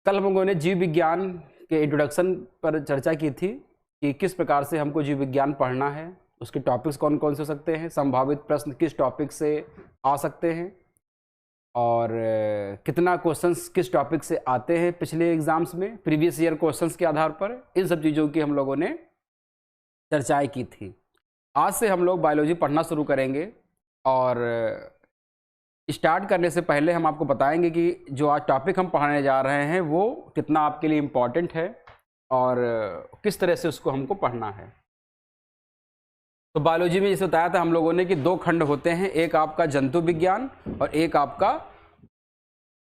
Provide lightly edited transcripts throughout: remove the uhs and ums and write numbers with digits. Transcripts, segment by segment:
कल हम लोगों ने जीव विज्ञान के इंट्रोडक्शन पर चर्चा की थी कि किस प्रकार से हमको जीव विज्ञान पढ़ना है, उसके टॉपिक्स कौन कौन से हो सकते हैं, संभावित प्रश्न किस टॉपिक से आ सकते हैं और कितना क्वेश्चंस किस टॉपिक से आते हैं पिछले एग्जाम्स में, प्रीवियस ईयर क्वेश्चंस के आधार पर। इन सब चीज़ों की हम लोगों ने चर्चाएँ की थी। आज से हम लोग बायोलॉजी पढ़ना शुरू करेंगे और स्टार्ट करने से पहले हम आपको बताएंगे कि जो आज टॉपिक हम पढ़ाने जा रहे हैं वो कितना आपके लिए इम्पॉर्टेंट है और किस तरह से उसको हमको पढ़ना है। तो बायोलॉजी में जैसे बताया था हम लोगों ने कि दो खंड होते हैं, एक आपका जंतु विज्ञान और एक आपका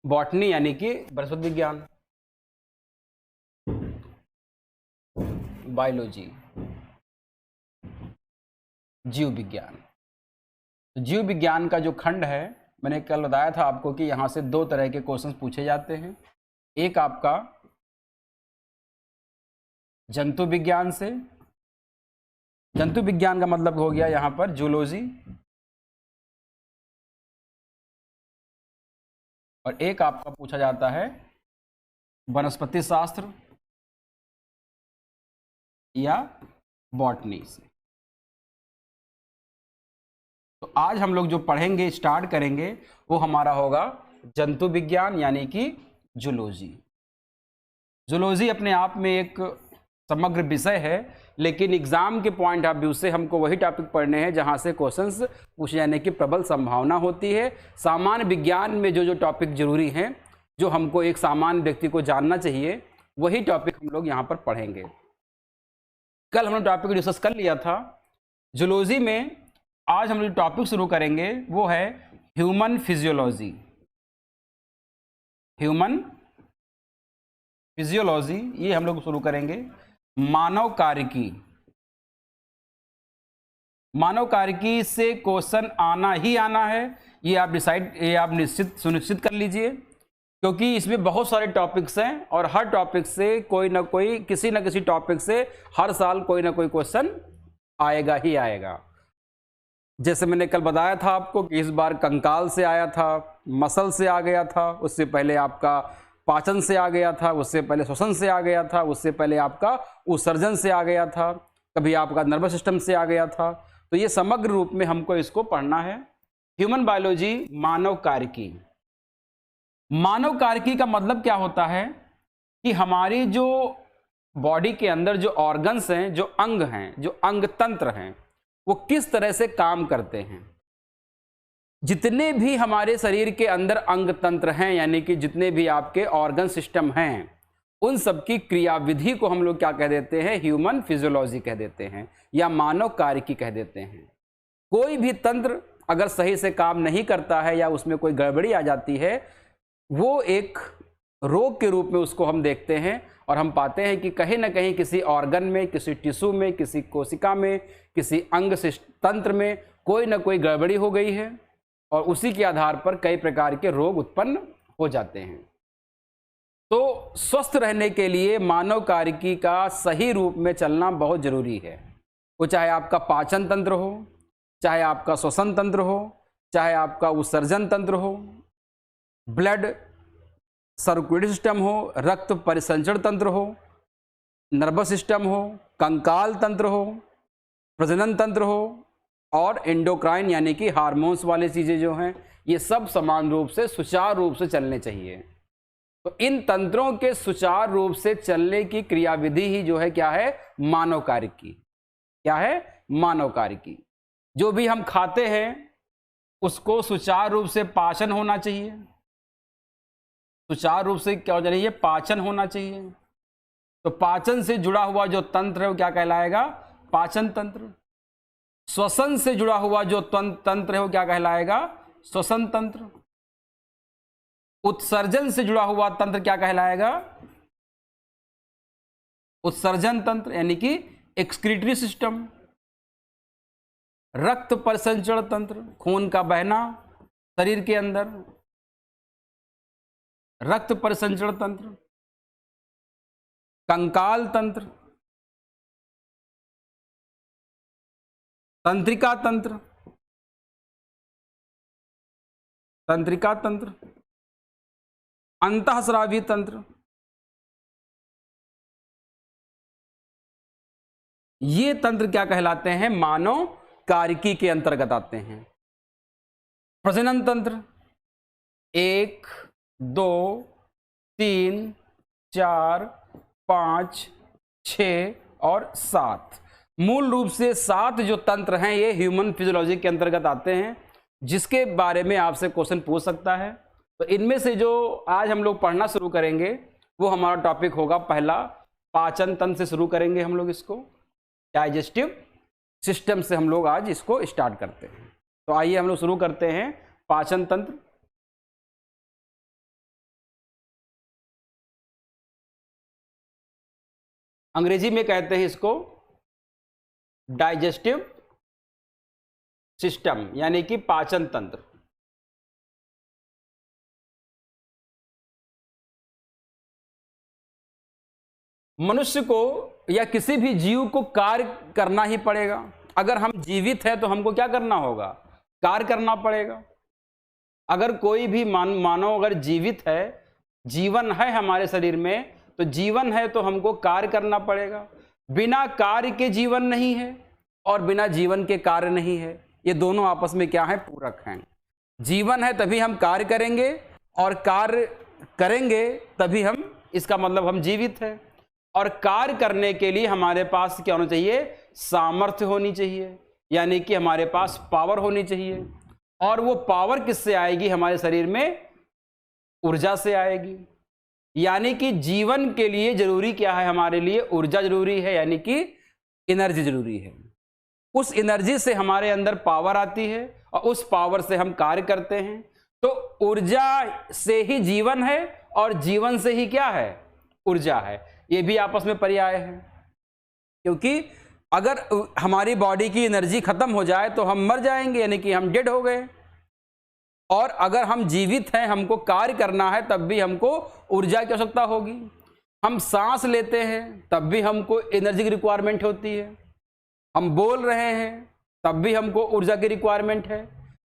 बॉटनी यानी कि वनस्पति विज्ञान, बायोलॉजी, जीव विज्ञान। तो जीव विज्ञान का जो खंड है, मैंने कल बताया था आपको कि यहाँ से दो तरह के क्वेश्चंस पूछे जाते हैं। एक आपका जंतु विज्ञान से, जंतु विज्ञान का मतलब हो गया यहाँ पर जूलॉजी, और एक आपका पूछा जाता है वनस्पति शास्त्र या बॉटनी से। तो आज हम लोग जो पढ़ेंगे, स्टार्ट करेंगे, वो हमारा होगा जंतु विज्ञान यानी कि जूलॉजी। जूलॉजी अपने आप में एक समग्र विषय है, लेकिन एग्जाम के पॉइंट ऑफ व्यू से हमको वही टॉपिक पढ़ने हैं जहां से क्वेश्चंस पूछे जाने की प्रबल संभावना होती है। सामान्य विज्ञान में जो जो टॉपिक जरूरी हैं, जो हमको एक सामान्य व्यक्ति को जानना चाहिए, वही टॉपिक हम लोग यहाँ पर पढ़ेंगे। कल हमने टॉपिक डिस्कस कर लिया था। जूलॉजी में आज हम जो टॉपिक शुरू करेंगे वो है ह्यूमन फिजियोलॉजी। ह्यूमन फिजियोलॉजी ये हम लोग शुरू करेंगे। मानव कार्यकी, मानव कार्यकी से क्वेश्चन आना ही आना है, ये आप निश्चित सुनिश्चित कर लीजिए, क्योंकि इसमें बहुत सारे टॉपिक्स हैं और हर टॉपिक से कोई ना कोई, किसी न किसी टॉपिक से हर साल कोई ना कोई क्वेश्चन आएगा ही आएगा। जैसे मैंने कल बताया था आपको कि इस बार कंकाल से आया था, मसल से आ गया था, उससे पहले आपका पाचन से आ गया था, उससे पहले श्वसन से आ गया था, उससे पहले आपका उत्सर्जन से आ गया था, कभी आपका नर्वस सिस्टम से आ गया था। तो ये समग्र रूप में हमको इसको पढ़ना है। ह्यूमन बायोलॉजी, मानव कार्यकी। मानव कार्यकी का मतलब क्या होता है कि हमारी जो बॉडी के अंदर जो ऑर्गन्स हैं, जो अंग हैं, जो अंग तंत्र हैं, वो किस तरह से काम करते हैं। जितने भी हमारे शरीर के अंदर अंग तंत्र हैं, यानी कि जितने भी आपके ऑर्गन सिस्टम हैं, उन सब की क्रियाविधि को हम लोग क्या कह देते हैं, ह्यूमन फिजियोलॉजी कह देते हैं या मानव कार्यकी कह देते हैं। कोई भी तंत्र अगर सही से काम नहीं करता है या उसमें कोई गड़बड़ी आ जाती है, वो एक रोग के रूप में उसको हम देखते हैं और हम पाते हैं कि कहीं ना कहीं किसी ऑर्गन में, किसी टिश्यू में, किसी कोशिका में, किसी अंग तंत्र में कोई ना कोई गड़बड़ी हो गई है और उसी के आधार पर कई प्रकार के रोग उत्पन्न हो जाते हैं। तो स्वस्थ रहने के लिए मानव कार्यकी का सही रूप में चलना बहुत जरूरी है। वो चाहे आपका पाचन तंत्र हो, चाहे आपका श्वसन तंत्र हो, चाहे आपका उत्सर्जन तंत्र हो, ब्लड सर्कुलेटरी सिस्टम हो, रक्त परिसंचरण तंत्र हो, नर्वस सिस्टम हो, कंकाल तंत्र हो, प्रजनन तंत्र हो और एंडोक्राइन यानी कि हार्मोन्स वाली चीज़ें जो हैं, ये सब समान रूप से सुचारू रूप से चलने चाहिए। तो इन तंत्रों के सुचारू रूप से चलने की क्रियाविधि ही जो है क्या है, मानव कार्यकी। क्या है, मानव कार्यकी। जो भी हम खाते हैं उसको सुचारू रूप से पाचन होना चाहिए। सुचारू रूप से क्या हो जाए, पाचन होना चाहिए। तो पाचन से जुड़ा हुआ जो तंत्र है वो क्या कहलाएगा, पाचन तंत्र। श्वसन से जुड़ा हुआ जो तंत्र है वो क्या कहलाएगा, श्वसन तंत्र। उत्सर्जन से जुड़ा हुआ तंत्र क्या कहलाएगा, उत्सर्जन तंत्र यानी कि एक्सक्रीटरी सिस्टम। रक्त परिसंचरण तंत्र, खून का बहना शरीर के अंदर, रक्त परिसंचरण तंत्र। कंकाल तंत्र, तंत्रिका तंत्र, तंत्रिका तंत्र, अंतःस्रावी तंत्र। ये तंत्र क्या कहलाते हैं? मानव कार्यकी के अंतर्गत आते हैं। प्रजनन तंत्र 1, 2, 3, 4, 5, 6 और 7। मूल रूप से 7 जो तंत्र हैं ये ह्यूमन फिजियोलॉजी के अंतर्गत आते हैं, जिसके बारे में आपसे क्वेश्चन पूछ सकता है। तो इनमें से जो आज हम लोग पढ़ना शुरू करेंगे वो हमारा टॉपिक होगा पहला, पाचन तंत्र से शुरू करेंगे हम लोग इसको। डाइजेस्टिव सिस्टम से हम लोग आज इसको स्टार्ट करते हैं। तो आइए हम लोग शुरू करते हैं पाचन तंत्र। अंग्रेजी में कहते हैं इसको डाइजेस्टिव सिस्टम, यानी कि पाचन तंत्र। मनुष्य को या किसी भी जीव को कार्य करना ही पड़ेगा। अगर हम जीवित हैं तो हमको क्या करना होगा? कार्य करना पड़ेगा। अगर कोई भी मानव अगर जीवित है, जीवन है हमारे शरीर में, तो जीवन है तो हमको कार्य करना पड़ेगा। बिना कार्य के जीवन नहीं है और बिना जीवन के कार्य नहीं है। ये दोनों आपस में क्या है? पूरक हैं। जीवन है तभी हम कार्य करेंगे और कार्य करेंगे तभी हम, इसका मतलब हम जीवित हैं। और कार्य करने के लिए हमारे पास क्या होना चाहिए? सामर्थ्य होनी चाहिए, यानी कि हमारे पास पावर होनी चाहिए। और वो पावर किससे आएगी? हमारे शरीर में ऊर्जा से आएगी। यानी कि जीवन के लिए जरूरी क्या है? हमारे लिए ऊर्जा जरूरी है, यानी कि एनर्जी जरूरी है। उस एनर्जी से हमारे अंदर पावर आती है और उस पावर से हम कार्य करते हैं। तो ऊर्जा से ही जीवन है और जीवन से ही क्या है? ऊर्जा है। ये भी आपस में पर्याय है, क्योंकि अगर हमारी बॉडी की एनर्जी खत्म हो जाए तो हम मर जाएंगे, यानी कि हम डेड हो गए। और अगर हम जीवित हैं, हमको कार्य करना है, तब भी हमको ऊर्जा की आवश्यकता होगी। हम सांस लेते हैं तब भी हमको एनर्जी की रिक्वायरमेंट होती है। हम बोल रहे हैं तब भी हमको ऊर्जा की रिक्वायरमेंट है।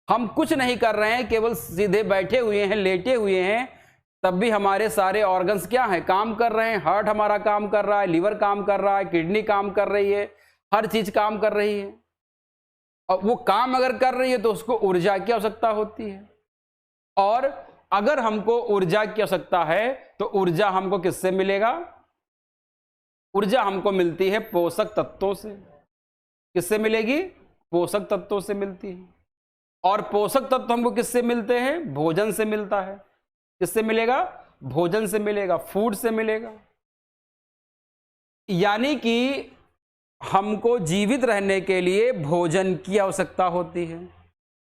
हम कुछ नहीं कर रहे हैं, केवल सीधे बैठे हुए हैं, लेटे हुए हैं, तब भी हमारे सारे ऑर्गन्स क्या हैं? काम कर रहे हैं। हार्ट हमारा काम कर रहा है, लिवर काम कर रहा है, किडनी काम कर रही है, हर चीज काम कर रही है। और वो काम अगर कर रही है तो उसको ऊर्जा की आवश्यकता होती है। और अगर हमको ऊर्जा की आवश्यकता है तो ऊर्जा हमको किससे मिलेगा? ऊर्जा हमको मिलती है पोषक तत्वों से। किससे मिलेगी? पोषक तत्वों से मिलती है। और पोषक तत्व हमको किससे मिलते हैं? भोजन से मिलता है। किससे मिलेगा? भोजन से मिलेगा, फूड से मिलेगा। यानी कि हमको जीवित रहने के लिए भोजन की आवश्यकता होती है।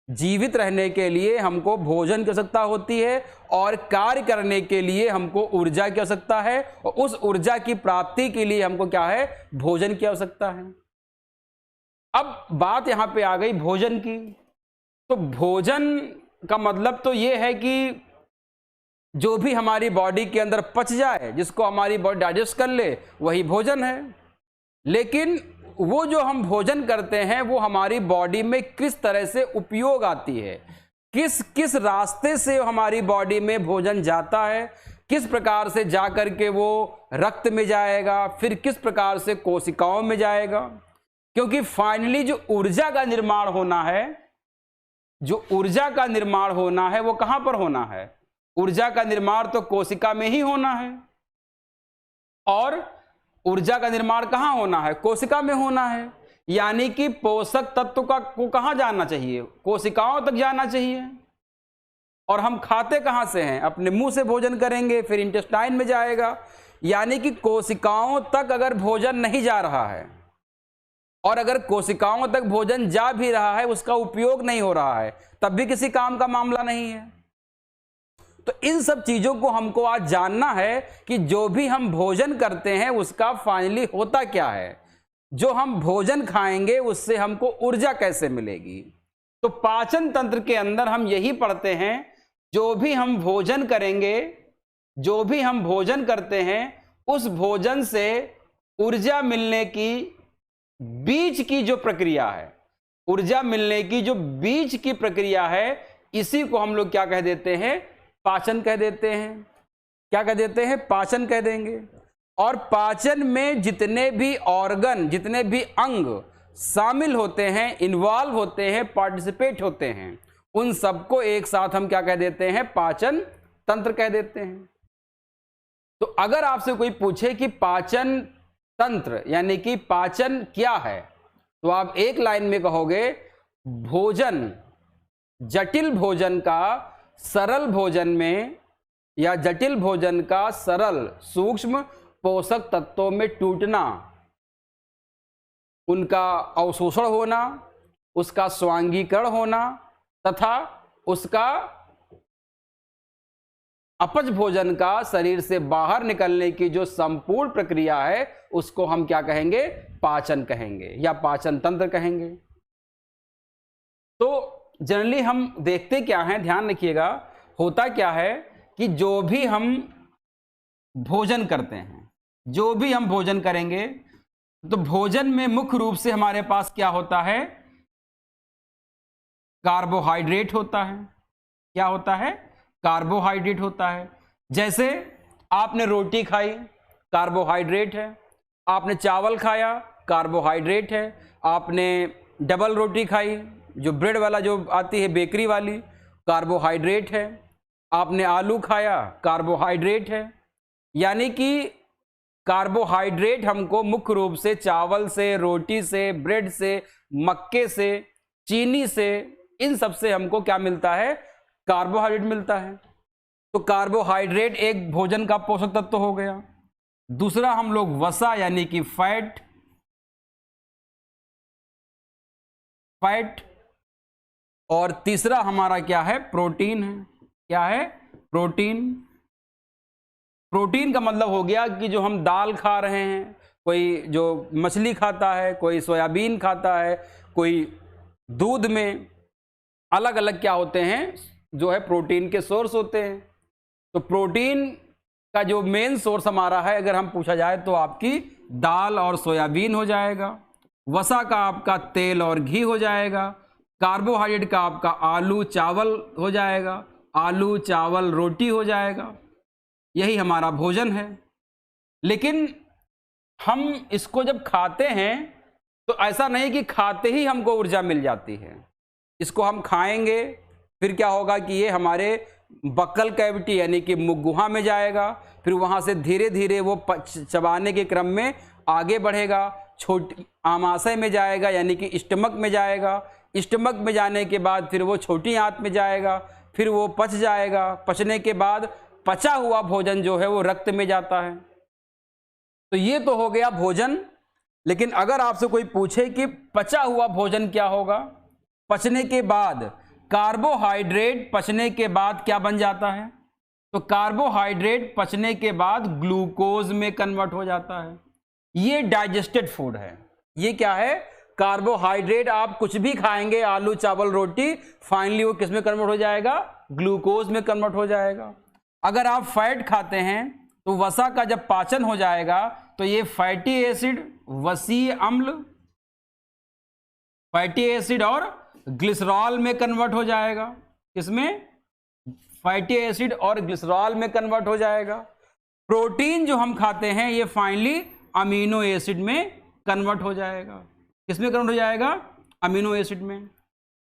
जीवित रहने के लिए हमको भोजन की आवश्यकता होती है और कार्य करने के लिए हमको ऊर्जा की आवश्यकता है। और उस ऊर्जा की प्राप्ति के लिए हमको क्या है? भोजन की आवश्यकता है। अब बात यहां पे आ गई भोजन की। तो भोजन का मतलब तो ये है कि जो भी हमारी बॉडी के अंदर पच जाए, जिसको हमारी बॉडी डाइजेस्ट कर ले, वही भोजन है। लेकिन वो जो हम भोजन करते हैं वो हमारी बॉडी में किस तरह से उपयोग आती है, किस किस रास्ते से हमारी बॉडी में भोजन जाता है, किस प्रकार से जा कर के वो रक्त में जाएगा, फिर किस प्रकार से कोशिकाओं में जाएगा। क्योंकि फाइनली जो ऊर्जा का निर्माण होना है, जो ऊर्जा का निर्माण होना है वो कहां पर होना है? ऊर्जा का निर्माण तो कोशिका में ही होना है। और ऊर्जा का निर्माण कहां होना है? कोशिका में होना है। यानी कि पोषक तत्व को कहां जाना चाहिए? कोशिकाओं तक जाना चाहिए। और हम खाते कहां से हैं? अपने मुंह से भोजन करेंगे, फिर इंटेस्टाइन में जाएगा। यानी कि कोशिकाओं तक अगर भोजन नहीं जा रहा है, और अगर कोशिकाओं तक भोजन जा भी रहा है, उसका उपयोग नहीं हो रहा है, तब भी किसी काम का मामला नहीं है। तो इन सब चीजों को हमको आज जानना है कि जो भी हम भोजन करते हैं उसका फाइनली होता क्या है। जो हम भोजन खाएंगे उससे हमको ऊर्जा कैसे मिलेगी। तो पाचन तंत्र के अंदर हम यही पढ़ते हैं, जो भी हम भोजन करेंगे, जो भी हम भोजन करते हैं उस भोजन से ऊर्जा मिलने की बीच की जो प्रक्रिया है, ऊर्जा मिलने की जो बीच की प्रक्रिया है, इसी को हम लोग क्या कह देते हैं? पाचन कह देते हैं। क्या कह देते हैं? पाचन कह देंगे। और पाचन में जितने भी ऑर्गन, जितने भी अंग शामिल होते हैं, इन्वॉल्व होते हैं, पार्टिसिपेट होते हैं, उन सबको एक साथ हम क्या कह देते हैं? पाचन तंत्र कह देते हैं। तो अगर आपसे कोई पूछे कि पाचन तंत्र यानी कि पाचन क्या है, तो आप एक लाइन में कहोगे, भोजन, जटिल भोजन का सरल भोजन में, या जटिल भोजन का सरल सूक्ष्म पोषक तत्वों में टूटना, उनका अवशोषण होना, उसका स्वांगीकरण होना तथा उसका अपच भोजन का शरीर से बाहर निकलने की जो संपूर्ण प्रक्रिया है, उसको हम क्या कहेंगे? पाचन कहेंगे या पाचन तंत्र कहेंगे। तो जनरली हम देखते क्या हैं, ध्यान रखिएगा, होता क्या है कि जो भी हम भोजन करते हैं, जो भी हम भोजन करेंगे, तो भोजन में मुख्य रूप से हमारे पास क्या होता है? कार्बोहाइड्रेट होता है। क्या होता है? कार्बोहाइड्रेट होता है। जैसे आपने रोटी खाई, कार्बोहाइड्रेट है। आपने चावल खाया, कार्बोहाइड्रेट है। आपने डबल रोटी खाई, जो ब्रेड वाला जो आती है बेकरी वाली, कार्बोहाइड्रेट है। आपने आलू खाया, कार्बोहाइड्रेट है। यानी कि कार्बोहाइड्रेट हमको मुख्य रूप से चावल से, रोटी से, ब्रेड से, मक्के से, चीनी से, इन सब से हमको क्या मिलता है? कार्बोहाइड्रेट मिलता है। तो कार्बोहाइड्रेट एक भोजन का पोषक तत्व हो गया। दूसरा हम लोग वसा यानी कि फैट, और तीसरा हमारा क्या है? प्रोटीन है। क्या है? प्रोटीन। प्रोटीन का मतलब हो गया कि जो हम दाल खा रहे हैं, कोई जो मछली खाता है, कोई सोयाबीन खाता है, कोई दूध में, अलग अलग क्या होते हैं? जो है प्रोटीन के सोर्स होते हैं। तो प्रोटीन का जो मेन सोर्स हमारा है, अगर हम पूछा जाए, तो आपकी दाल और सोयाबीन हो जाएगा। वसा का आपका तेल और घी हो जाएगा। कार्बोहाइड्रेट का आपका आलू चावल हो जाएगा, आलू चावल रोटी हो जाएगा। यही हमारा भोजन है। लेकिन हम इसको जब खाते हैं, तो ऐसा नहीं कि खाते ही हमको ऊर्जा मिल जाती है। इसको हम खाएंगे, फिर क्या होगा कि ये हमारे बक्कल कैविटी यानी कि मुख-गुहा में जाएगा, फिर वहाँ से धीरे धीरे वो चबाने के क्रम में आगे बढ़ेगा, छोटी आमाशय में जाएगा यानी कि स्टमक में जाएगा। स्टमक में जाने के बाद फिर वो छोटी आंत में जाएगा, फिर वो पच जाएगा। पचने के बाद पचा हुआ भोजन जो है वो रक्त में जाता है। तो ये तो हो गया भोजन। लेकिन अगर आपसे कोई पूछे कि पचा हुआ भोजन क्या होगा, पचने के बाद कार्बोहाइड्रेट पचने के बाद क्या बन जाता है? तो कार्बोहाइड्रेट पचने के बाद ग्लूकोज में कन्वर्ट हो जाता है। ये डाइजेस्टेड फूड है। ये क्या है? कार्बोहाइड्रेट आप कुछ भी खाएंगे, आलू चावल रोटी, फाइनली वो किस में कन्वर्ट हो जाएगा? ग्लूकोज में कन्वर्ट हो जाएगा। अगर आप फैट खाते हैं, तो वसा का जब पाचन हो जाएगा, तो ये फैटी एसिड, वसीय अम्ल, फैटी एसिड और ग्लिसरॉल में कन्वर्ट हो जाएगा। किसमें? फैटी एसिड और ग्लिसरॉल में कन्वर्ट हो जाएगा। प्रोटीन जो हम खाते हैं, ये फाइनली अमीनो एसिड में कन्वर्ट हो जाएगा। किसमें कन्वर्ट हो जाएगा? अमीनो एसिड में।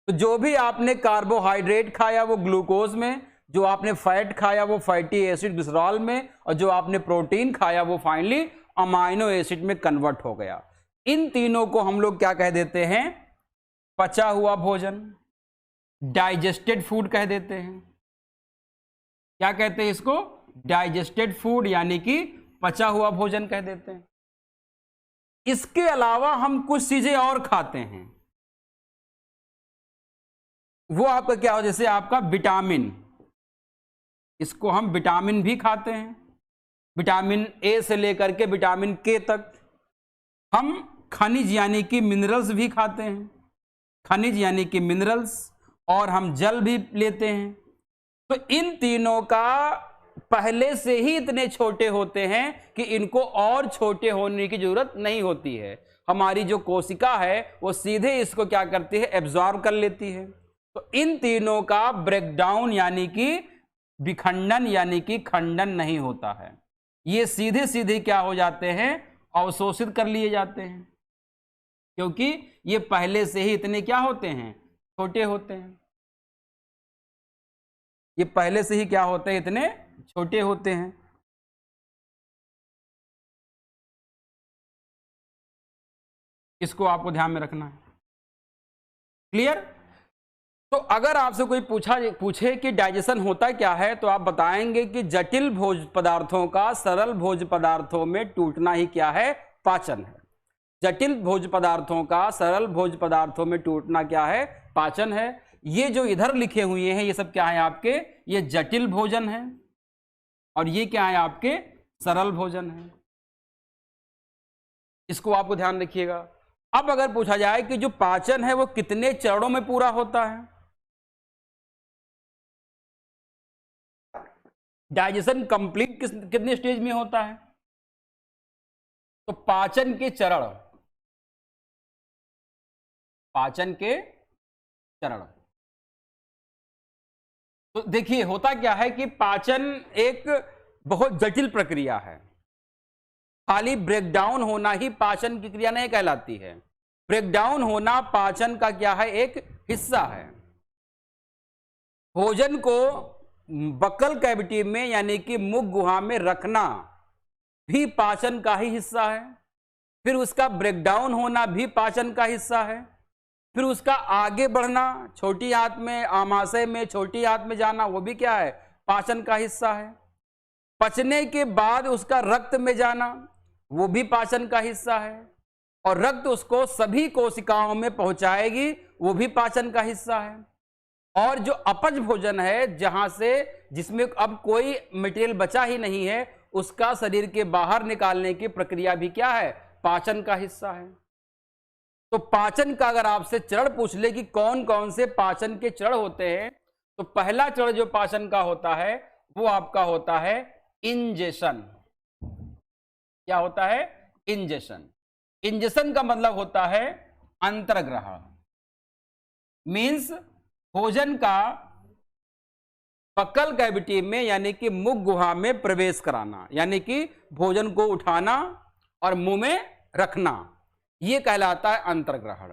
तो जो भी आपने कार्बोहाइड्रेट खाया वो ग्लूकोज में, जो आपने फैट खाया वो फैटी एसिड ग्लिसरॉल में, और जो आपने प्रोटीन खाया वो फाइनली अमाइनो एसिड में कन्वर्ट हो गया। इन तीनों को हम लोग क्या कह देते हैं? पचा हुआ भोजन, डाइजेस्टेड फूड कह देते हैं। क्या कहते हैं इसको? डाइजेस्टेड फूड, यानी कि पचा हुआ भोजन कह देते हैं। इसके अलावा हम कुछ चीजें और खाते हैं। वो आपका क्या हो? जैसे आपका विटामिन, इसको हम विटामिन भी खाते हैं, विटामिन ए से लेकर के विटामिन के तक। हम खनिज यानी कि मिनरल्स भी खाते हैं, खनिज यानी कि मिनरल्स, और हम जल भी लेते हैं। तो इन तीनों का पहले से ही इतने छोटे होते हैं कि इनको और छोटे होने की जरूरत नहीं होती है। हमारी जो कोशिका है वो सीधे इसको क्या करती है, एब्जॉर्ब कर लेती है। तो इन तीनों का ब्रेकडाउन यानी कि विखंडन यानी कि खंडन नहीं होता है, ये सीधे सीधे क्या हो जाते हैं, अवशोषित कर लिए जाते हैं, क्योंकि ये पहले से ही इतने क्या होते हैं, छोटे होते हैं। ये पहले से ही क्या होते हैं, इतने छोटे होते हैं। इसको आपको ध्यान में रखना है। क्लियर? तो अगर आपसे कोई पूछे कि डाइजेशन होता क्या है, तो आप बताएंगे कि जटिल भोज्य पदार्थों का सरल भोज्य पदार्थों में टूटना ही क्या है, पाचन है। जटिल भोज्य पदार्थों का सरल भोज्य पदार्थों में टूटना क्या है, पाचन है। ये जो इधर लिखे हुए हैं ये सब क्या है आपके, ये जटिल भोजन है, और ये क्या है आपके, सरल भोजन है। इसको आपको ध्यान रखिएगा। अब अगर पूछा जाए कि जो पाचन है वो कितने चरणों में पूरा होता है, डाइजेशन कंप्लीट कितने स्टेज में होता है, तो पाचन के चरण, पाचन के चरण। तो देखिए होता क्या है कि पाचन एक बहुत जटिल प्रक्रिया है। खाली ब्रेकडाउन होना ही पाचन की क्रिया नहीं कहलाती है, ब्रेकडाउन होना पाचन का क्या है, एक हिस्सा है। भोजन को बक्कल कैविटी में यानी कि मुख गुहा में रखना भी पाचन का ही हिस्सा है, फिर उसका ब्रेकडाउन होना भी पाचन का हिस्सा है, फिर उसका आगे बढ़ना छोटी आंत में, आमाशय में, छोटी आंत में जाना, वो भी क्या है, पाचन का हिस्सा है। पचने के बाद उसका रक्त में जाना, वो भी पाचन का हिस्सा है, और रक्त उसको सभी कोशिकाओं में पहुंचाएगी, वो भी पाचन का हिस्सा है। और जो अपच भोजन है, जहां से जिसमें अब कोई मटेरियल बचा ही नहीं है, उसका शरीर के बाहर निकालने की प्रक्रिया भी क्या है, पाचन का हिस्सा है। तो पाचन का अगर आपसे चरण पूछ ले कि कौन कौन से पाचन के चरण होते हैं, तो पहला चरण जो पाचन का होता है वो आपका होता है इंजेशन। क्या होता है, इंजेशन। इंजेशन का मतलब होता है अंतर्ग्रहण, मीन्स भोजन का बक्कल कैविटी में यानी कि मुख गुहा में प्रवेश कराना, यानी कि भोजन को उठाना और मुंह में रखना, यह कहलाता है अंतर्ग्रहण।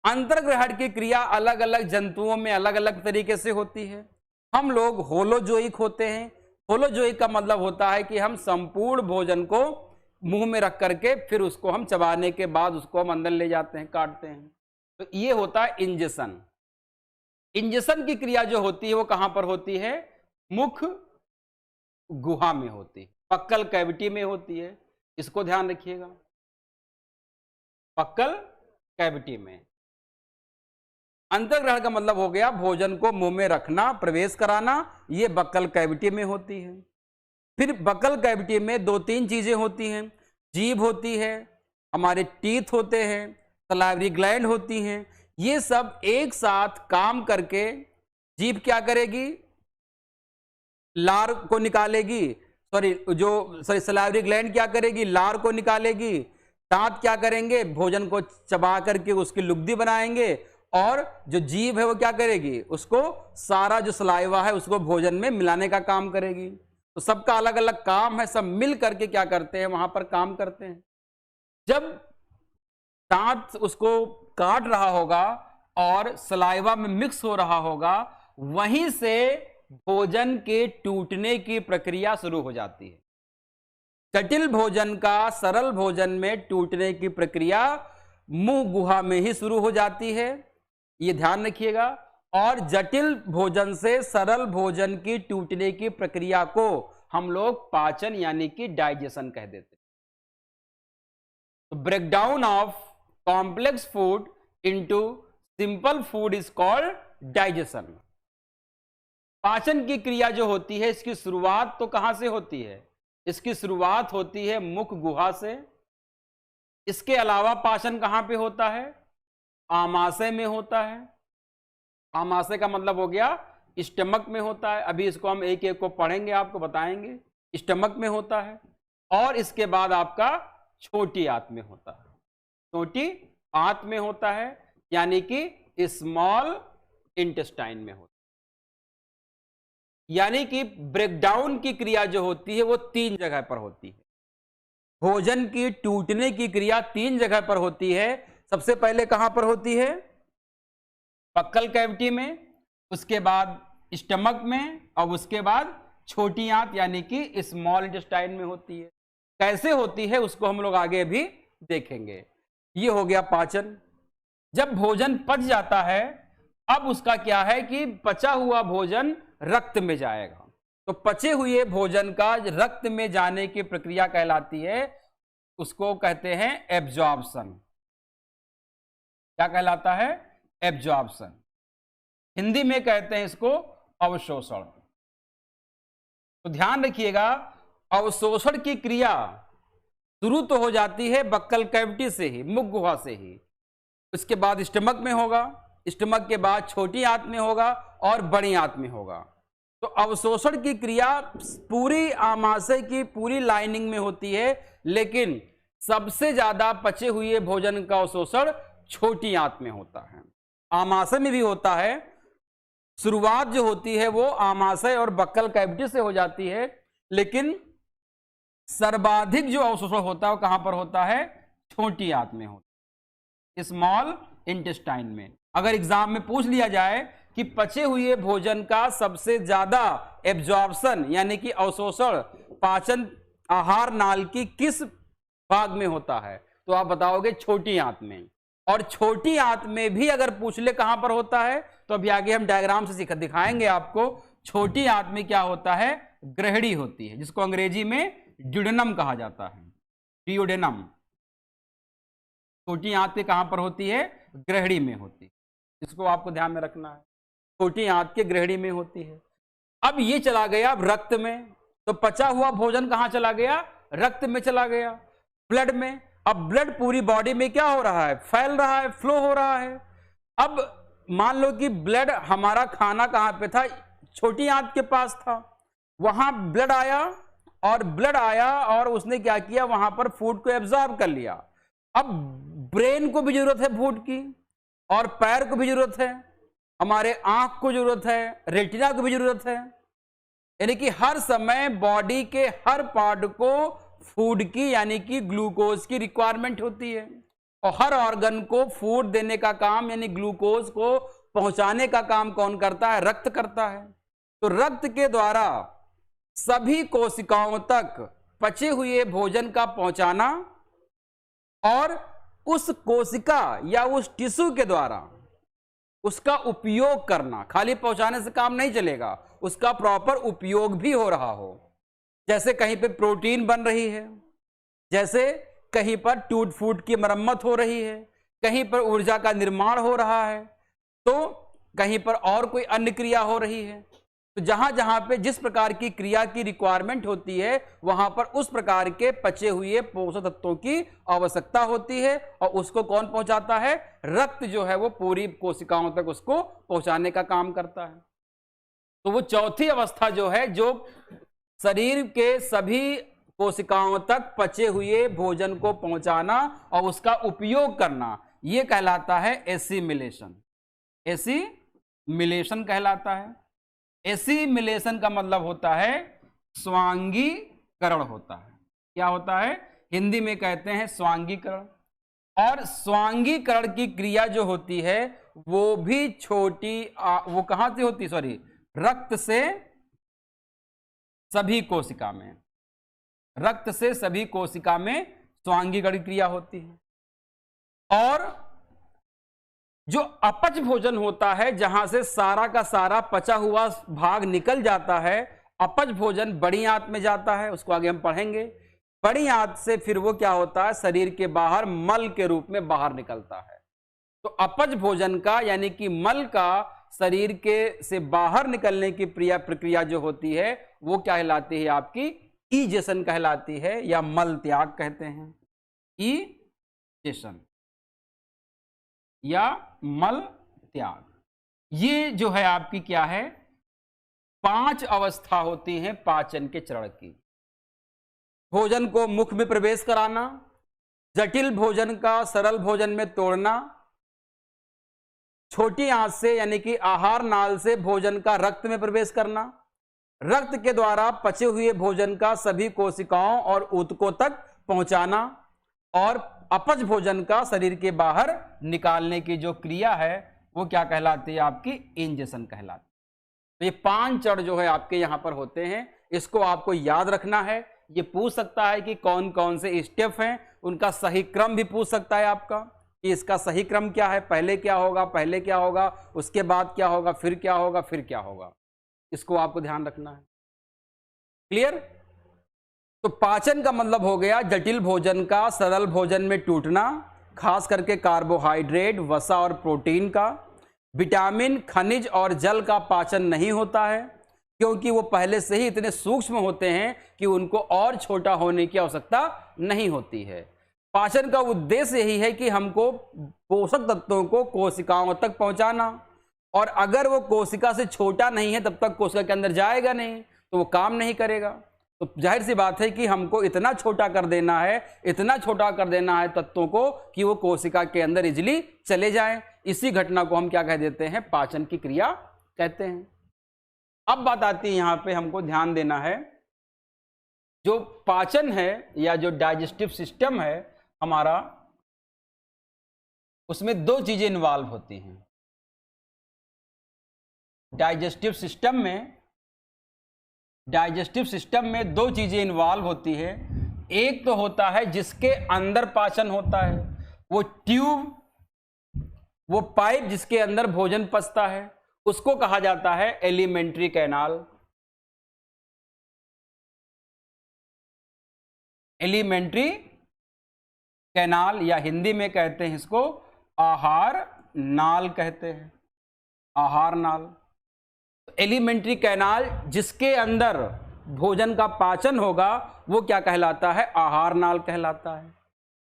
अंतर्ग्रहण की क्रिया अलग अलग जंतुओं में अलग अलग तरीके से होती है। हम लोग होलोजोइक होते हैं। होलोजोइक का मतलब होता है कि हम संपूर्ण भोजन को मुंह में रख करके फिर उसको हम चबाने के बाद उसको हम अंदर ले जाते हैं, काटते हैं। तो ये होता है इंजेशन। इंजेशन की क्रिया जो होती है वो कहां पर होती है, मुख गुहा में होती है, बक्कल कैविटी में होती है। इसको ध्यान रखिएगा, बक्कल कैविटी में। अंतर्ग्रहण का मतलब हो गया भोजन को मुंह में रखना, प्रवेश कराना, ये बक्कल कैविटी में होती है। फिर बक्कल कैविटी में दो तीन चीजें होती हैं, जीभ होती है, हमारे टीथ होते हैं, सलाइवरी ग्लैंड होती हैं। ये सब एक साथ काम करके जीभ क्या करेगी, लार को निकालेगी, सलाइवरी ग्लैंड क्या करेगी, लार को निकालेगी। दांत क्या करेंगे, भोजन को चबा करके उसकी लुगदी बनाएंगे, और जो जीभ है वो क्या करेगी, उसको सारा जो सलाइवा है उसको भोजन में मिलाने का काम करेगी। तो सबका अलग अलग काम है, सब मिल करके क्या करते हैं, वहां पर काम करते हैं। जब दांत उसको काट रहा होगा और सलाइवा में मिक्स हो रहा होगा, वहीं से भोजन के टूटने की प्रक्रिया शुरू हो जाती है। जटिल भोजन का सरल भोजन में टूटने की प्रक्रिया मुंह गुहा में ही शुरू हो जाती है, ये ध्यान रखिएगा। और जटिल भोजन से सरल भोजन की टूटने की प्रक्रिया को हम लोग पाचन यानी कि डाइजेशन कह देते हैं। तो breakdown of complex food into simple food is called digestion. पाचन की क्रिया जो होती है, इसकी शुरुआत तो कहां से होती है, इसकी शुरुआत होती है मुख गुहा से। इसके अलावा पाचन कहां पे होता है, आमाशय में होता है। आमाशय का मतलब हो गया स्टमक में होता है, अभी इसको हम एक एक को पढ़ेंगे, आपको बताएंगे। स्टमक में होता है, और इसके बाद आपका छोटी आंत में होता है, छोटी आंत में होता है, यानी कि स्मॉल इंटेस्टाइन में होता है। यानी कि ब्रेकडाउन की क्रिया जो होती है वो 3 जगह पर होती है। भोजन की टूटने की क्रिया 3 जगह पर होती है। सबसे पहले कहां पर होती है? बक्कल कैविटी में, उसके बाद स्टमक में, और उसके बाद छोटी आंत यानी कि स्मॉल इंटेस्टाइन में होती है। कैसे होती है उसको हम लोग आगे भी देखेंगे। ये हो गया पाचन। जब भोजन पच जाता है, अब उसका क्या है कि पचा हुआ भोजन रक्त में जाएगा। तो पचे हुए भोजन का रक्त में जाने की प्रक्रिया कहलाती है, उसको कहते हैं एब्जॉर्प्शन। क्या कहलाता है? एब्जॉर्प्शन। हिंदी में कहते हैं इसको अवशोषण। तो ध्यान रखिएगा, अवशोषण की क्रिया शुरू तो हो जाती है बक्कल कैविटी से ही, मुख गुहा से ही। उसके बाद स्टमक में होगा, स्टमक के बाद छोटी आंत में होगा, और बड़ी आंत में होगा। तो अवशोषण की क्रिया पूरी आमाशय की पूरी लाइनिंग में होती है, लेकिन सबसे ज्यादा पचे हुए भोजन का अवशोषण छोटी आंत में होता है। आमाशय में भी होता है, शुरुआत जो होती है वो आमाशय और बक्कल कैविटी से हो जाती है, लेकिन सर्वाधिक जो अवशोषण होता है वो कहां पर होता है? छोटी आंत में होता है, स्मॉल इंटेस्टाइन में। अगर एग्जाम में पूछ लिया जाए कि पचे हुए भोजन का सबसे ज्यादा एब्जॉर्प्शन यानी कि अवशोषण पाचन आहार नाल की किस भाग में होता है, तो आप बताओगे छोटी आंत में। और छोटी आंत में भी अगर पूछ ले कहां पर होता है, तो अभी आगे हम डायग्राम से दिखाएंगे आपको। छोटी आंत में क्या होता है? ग्रहणी होती है, जिसको अंग्रेजी में ड्यूडेनम कहा जाता है, ड्यूडेनम। छोटी आंत कहां पर होती है? ग्रहणी में होती है, इसको आपको ध्यान में रखना है। छोटी आंत के ग्रहणी में होती है। अब ये चला गया रक्त में, तो पचा हुआ भोजन कहां चला गया? रक्त में चला गया, ब्लड में। अब ब्लड पूरी बॉडी में क्या हो रहा है? फैल रहा है, फ्लो हो रहा है। अब मान लो कि ब्लड, हमारा खाना कहां पे था? छोटी आंत के पास था, वहां ब्लड आया, और उसने क्या किया? वहां पर फूड को एब्जॉर्ब कर लिया। अब ब्रेन को भी जरूरत है फूड की, और पैर को भी जरूरत है, हमारे आंख को जरूरत है, रेटिना को भी जरूरत है। यानी कि हर समय बॉडी के हर पार्ट को फूड की यानी कि ग्लूकोज की रिक्वायरमेंट होती है, और हर ऑर्गन को फूड देने का काम यानी ग्लूकोज को पहुंचाने का काम कौन करता है? रक्त करता है। तो रक्त के द्वारा सभी कोशिकाओं तक पचे हुए भोजन का पहुंचाना, और उस कोशिका या उस टिश्यू के द्वारा उसका उपयोग करना। खाली पहुंचाने से काम नहीं चलेगा, उसका प्रॉपर उपयोग भी हो रहा हो। जैसे कहीं पे प्रोटीन बन रही है, जैसे कहीं पर टूट फूट की मरम्मत हो रही है, कहीं पर ऊर्जा का निर्माण हो रहा है, तो कहीं पर और कोई अन्य क्रिया हो रही है। तो जहां जहां पे जिस प्रकार की क्रिया की रिक्वायरमेंट होती है, वहां पर उस प्रकार के पचे हुए पोषक तत्वों की आवश्यकता होती है, और उसको कौन पहुंचाता है? रक्त जो है वो पूरी कोशिकाओं तक उसको पहुंचाने का काम करता है। तो वो चौथी अवस्था जो है, जो शरीर के सभी कोशिकाओं तक पचे हुए भोजन को पहुंचाना और उसका उपयोग करना, यह कहलाता है एसिमिलेशन। एसिमिलेशन कहलाता है। एसिमिलेशन का मतलब होता है स्वांगीकरण होता है। क्या होता है? हिंदी में कहते हैं स्वांगीकरण। और स्वांगीकरण की क्रिया जो होती है वो भी वो कहां से होती? सॉरी, रक्त से सभी कोशिका में, रक्त से सभी कोशिका में स्वांगीकरण क्रिया होती है। और जो अपच भोजन होता है, जहां से सारा का सारा पचा हुआ भाग निकल जाता है, अपच भोजन बड़ी आंत में जाता है, उसको आगे हम पढ़ेंगे। बड़ी आंत से फिर वो क्या होता है? शरीर के बाहर मल के रूप में बाहर निकलता है। तो अपच भोजन का यानी कि मल का शरीर के से बाहर निकलने की प्रक्रिया जो होती है वो क्या कहलाती है? आपकी ईजेशन कहलाती है, या मल त्याग कहते हैं। ईजेशन या मल त्याग, ये जो है आपकी क्या है? 5 अवस्था होती हैं पाचन के चरण की। भोजन को मुख में प्रवेश कराना, जटिल भोजन का सरल भोजन में तोड़ना, छोटी आंत से यानी कि आहार नाल से भोजन का रक्त में प्रवेश करना, रक्त के द्वारा पचे हुए भोजन का सभी कोशिकाओं और ऊतकों तक पहुंचाना, और अपच भोजन का शरीर के बाहर निकालने की जो क्रिया है वो क्या कहलाती है? आपकी इंजेशन कहलाती है। तो ये 5 चरण जो है आपके यहां पर होते हैं, इसको आपको याद रखना है। ये पूछ सकता है कि कौन कौन से स्टेप हैं, उनका सही क्रम भी पूछ सकता है आपका कि इसका सही क्रम क्या है, पहले क्या होगा, पहले क्या होगा, उसके बाद क्या होगा, फिर क्या होगा, फिर क्या होगा। इसको आपको ध्यान रखना है। क्लियर? तो पाचन का मतलब हो गया जटिल भोजन का सरल भोजन में टूटना, खास करके कार्बोहाइड्रेट, वसा और प्रोटीन का। विटामिन, खनिज और जल का पाचन नहीं होता है, क्योंकि वो पहले से ही इतने सूक्ष्म होते हैं कि उनको और छोटा होने की आवश्यकता नहीं होती है। पाचन का उद्देश्य यही है कि हमको पोषक तत्वों को कोशिकाओं तक पहुंचाना, और अगर वो कोशिका से छोटा नहीं है तब तक कोशिका के अंदर जाएगा नहीं, तो वो काम नहीं करेगा। तो जाहिर सी बात है कि हमको इतना छोटा कर देना है, इतना छोटा कर देना है तत्वों को कि वो कोशिका के अंदर इजिली चले जाएं। इसी घटना को हम क्या कह देते हैं? पाचन की क्रिया कहते हैं। अब बात आती है यहां पे हमको ध्यान देना है, जो पाचन है या जो डाइजेस्टिव सिस्टम है हमारा, उसमें 2 चीजें इन्वॉल्व होती हैं। डाइजेस्टिव सिस्टम में 2 चीजें इन्वॉल्व होती है। एक तो होता है जिसके अंदर पाचन होता है, वो ट्यूब, वो पाइप जिसके अंदर भोजन पचता है, उसको कहा जाता है एलिमेंट्री कैनाल। एलिमेंट्री कैनाल या हिंदी में कहते हैं इसको आहार नाल कहते हैं, आहार नाल। एलिमेंट्री कैनाल जिसके अंदर भोजन का पाचन होगा वो क्या कहलाता है? आहार नाल कहलाता है।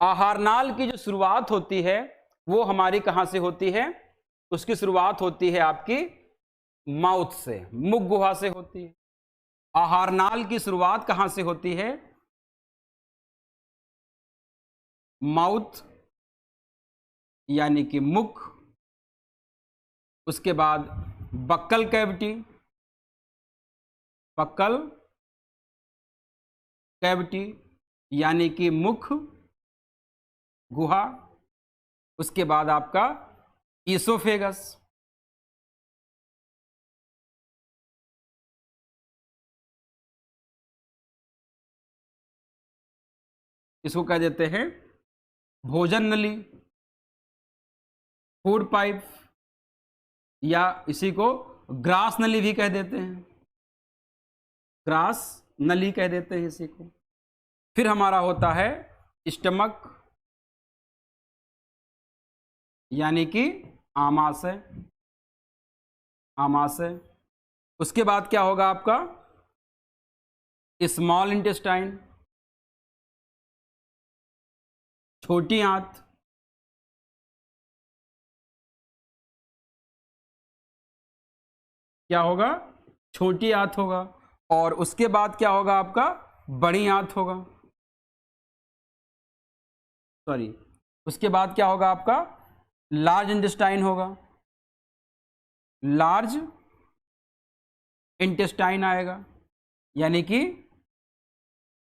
आहार नाल की जो शुरुआत होती है वो हमारी कहां से होती है? उसकी शुरुआत होती है आपकी माउथ से, मुख गुहा से होती है। आहार नाल की शुरुआत कहां से होती है? माउथ यानी कि मुख, उसके बाद बक्कल कैविटी, बक्कल कैविटी यानी कि मुख गुहा, उसके बाद आपका ईसोफेगस, इसको कह देते हैं भोजन नली, फूड पाइप, या इसी को ग्रास नली भी कह देते हैं, ग्रास नली कह देते हैं इसी को। फिर हमारा होता है स्टमक यानी कि आमाशय, आमाशय। उसके बाद क्या होगा आपका? स्मॉल इंटेस्टाइन, छोटी आंत, क्या होगा? छोटी आंत होगा। और उसके बाद क्या होगा आपका? बड़ी आंत होगा, सॉरी, उसके बाद क्या होगा आपका? लार्ज इंटेस्टाइन होगा, लार्ज इंटेस्टाइन आएगा यानी कि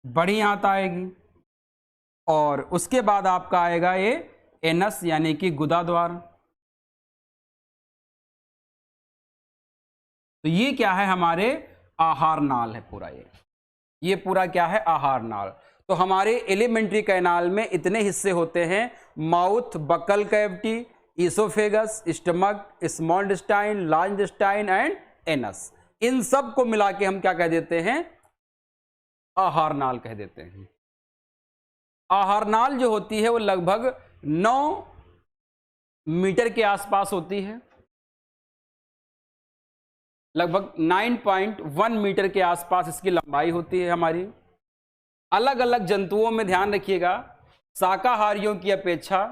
बड़ी आंत आएगी। और उसके बाद आपका आएगा ये एनस यानी कि गुदा द्वार। तो ये क्या है? हमारे आहार नाल है पूरा, ये पूरा क्या है? आहार नाल। तो हमारे एलिमेंट्री कैनाल में इतने हिस्से होते हैं: mouth, buccal cavity, oesophagus, stomach, small intestine, large intestine and anus. इन सब को मिला के हम क्या कह देते हैं? आहार नाल कह देते हैं। आहार नाल जो होती है वो लगभग 9 मीटर के आसपास होती है, लगभग 9.1 मीटर के आसपास इसकी लंबाई होती है हमारी। अलग अलग जंतुओं में ध्यान रखिएगा, शाकाहारियों की अपेक्षा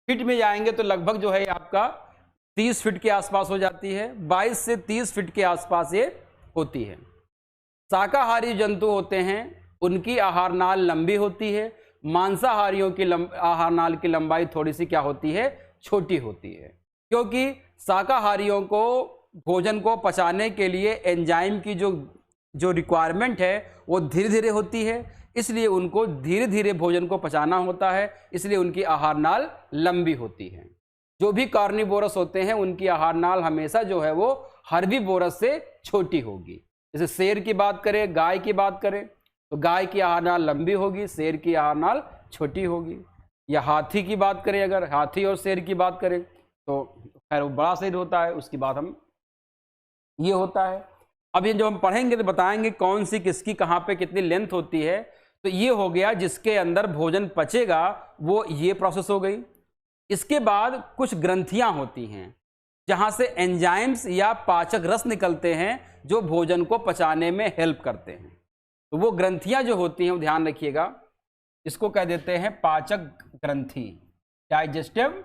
फिट में जाएंगे तो लगभग जो है आपका 30 फीट के आसपास हो जाती है, 22 से 30 फीट के आसपास ये होती है। शाकाहारी जंतु होते हैं उनकी आहार नाल लंबी होती है, मांसाहारियों की आहार नाल की लंबाई थोड़ी सी क्या होती है, छोटी होती है, क्योंकि शाकाहारियों को भोजन को पचाने के लिए एंजाइम की जो रिक्वायरमेंट है वो धीरे धीरे होती है, इसलिए उनको धीरे धीरे भोजन को पचाना होता है, इसलिए उनकी आहार नाल लंबी होती है। जो भी कार्निवोरस होते हैं उनकी आहार नाल हमेशा जो है वो हर्बीवोरस से छोटी होगी। जैसे शेर की बात करें, गाय की बात करें, तो गाय की आहार नाल लंबी होगी, शेर की आहार नाल छोटी होगी। या हाथी की बात करें, अगर हाथी और शेर की बात करें तो खैर वो बड़ा शेर होता है, उसकी बात हम ये होता है। अब ये जो हम पढ़ेंगे तो बताएंगे कौन सी किसकी कहाँ पे कितनी लेंथ होती है। तो ये हो गया जिसके अंदर भोजन पचेगा, वो ये प्रोसेस हो गई। इसके बाद कुछ ग्रंथियां होती हैं जहां से एंजाइम्स या पाचक रस निकलते हैं जो भोजन को पचाने में हेल्प करते हैं। तो वो ग्रंथियां जो होती हैं वो ध्यान रखिएगा, इसको कह देते हैं पाचक ग्रंथि, डाइजेस्टिव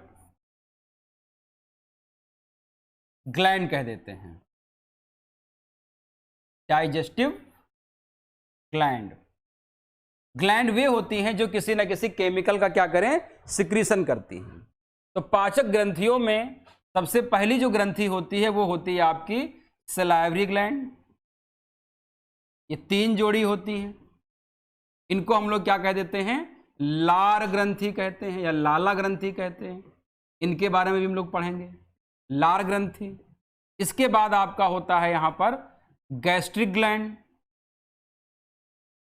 ग्लैंड कह देते हैं, डाइजेस्टिव ग्लैंड। ग्लैंड वे होती हैं जो किसी ना किसी केमिकल का क्या करें, सिक्रीशन करती हैं। तो पाचक ग्रंथियों में सबसे पहली जो ग्रंथि होती है वो होती है आपकी सलाइवरी ग्लैंड। ये 3 जोड़ी होती हैं, इनको हम लोग क्या कह देते हैं, लार ग्रंथि कहते हैं या लाला ग्रंथि कहते हैं। इनके बारे में भी हम लोग पढ़ेंगे, लार ग्रंथि। इसके बाद आपका होता है यहां पर गैस्ट्रिक ग्लैंड।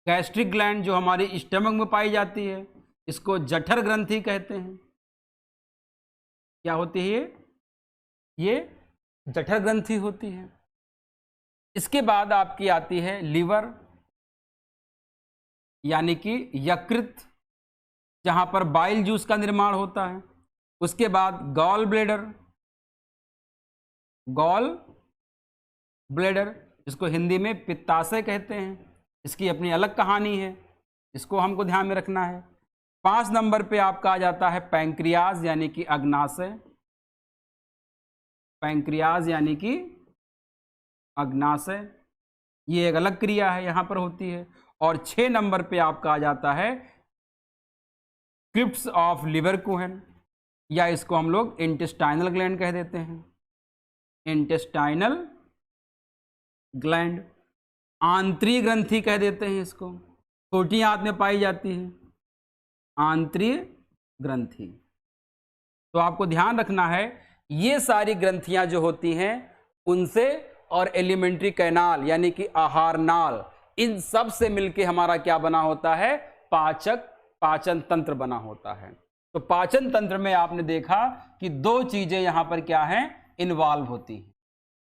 गैस्ट्रिक ग्लैंड जो हमारी स्टमक में पाई जाती है, इसको जठर ग्रंथि कहते हैं। क्या होती है ये जठर ग्रंथि होती है। इसके बाद आपकी आती है लीवर यानी कि यकृत, जहां पर बाइल जूस का निर्माण होता है। उसके बाद गॉल ब्लैडर, गॉल ब्लैडर इसको हिंदी में पित्ताशय कहते हैं, इसकी अपनी अलग कहानी है, इसको हमको ध्यान में रखना है। 5 नंबर पे आपका आ जाता है पैंक्रियाज यानी कि अग्नाशय, पैंक्रियाज यानी कि अग्नाशय, ये एक अलग क्रिया है यहां पर होती है। और 6 नंबर पे आपका आ जाता है क्रिप्स ऑफ लिवरकुहेन, या इसको हम लोग इंटेस्टाइनल ग्लैंड कह देते हैं, इंटेस्टाइनल ग्लैंड। आंतरीय ग्रंथि कह देते हैं इसको, छोटी आंत में पाई जाती है, आंतरीय ग्रंथि। तो आपको ध्यान रखना है ये सारी ग्रंथियां जो होती हैं उनसे और एलिमेंट्री कैनाल यानी कि आहार नाल, इन सब से मिलके हमारा क्या बना होता है, पाचन तंत्र बना होता है। तो पाचन तंत्र में आपने देखा कि 2 चीजें यहां पर क्या हैं, इन्वॉल्व होती हैं।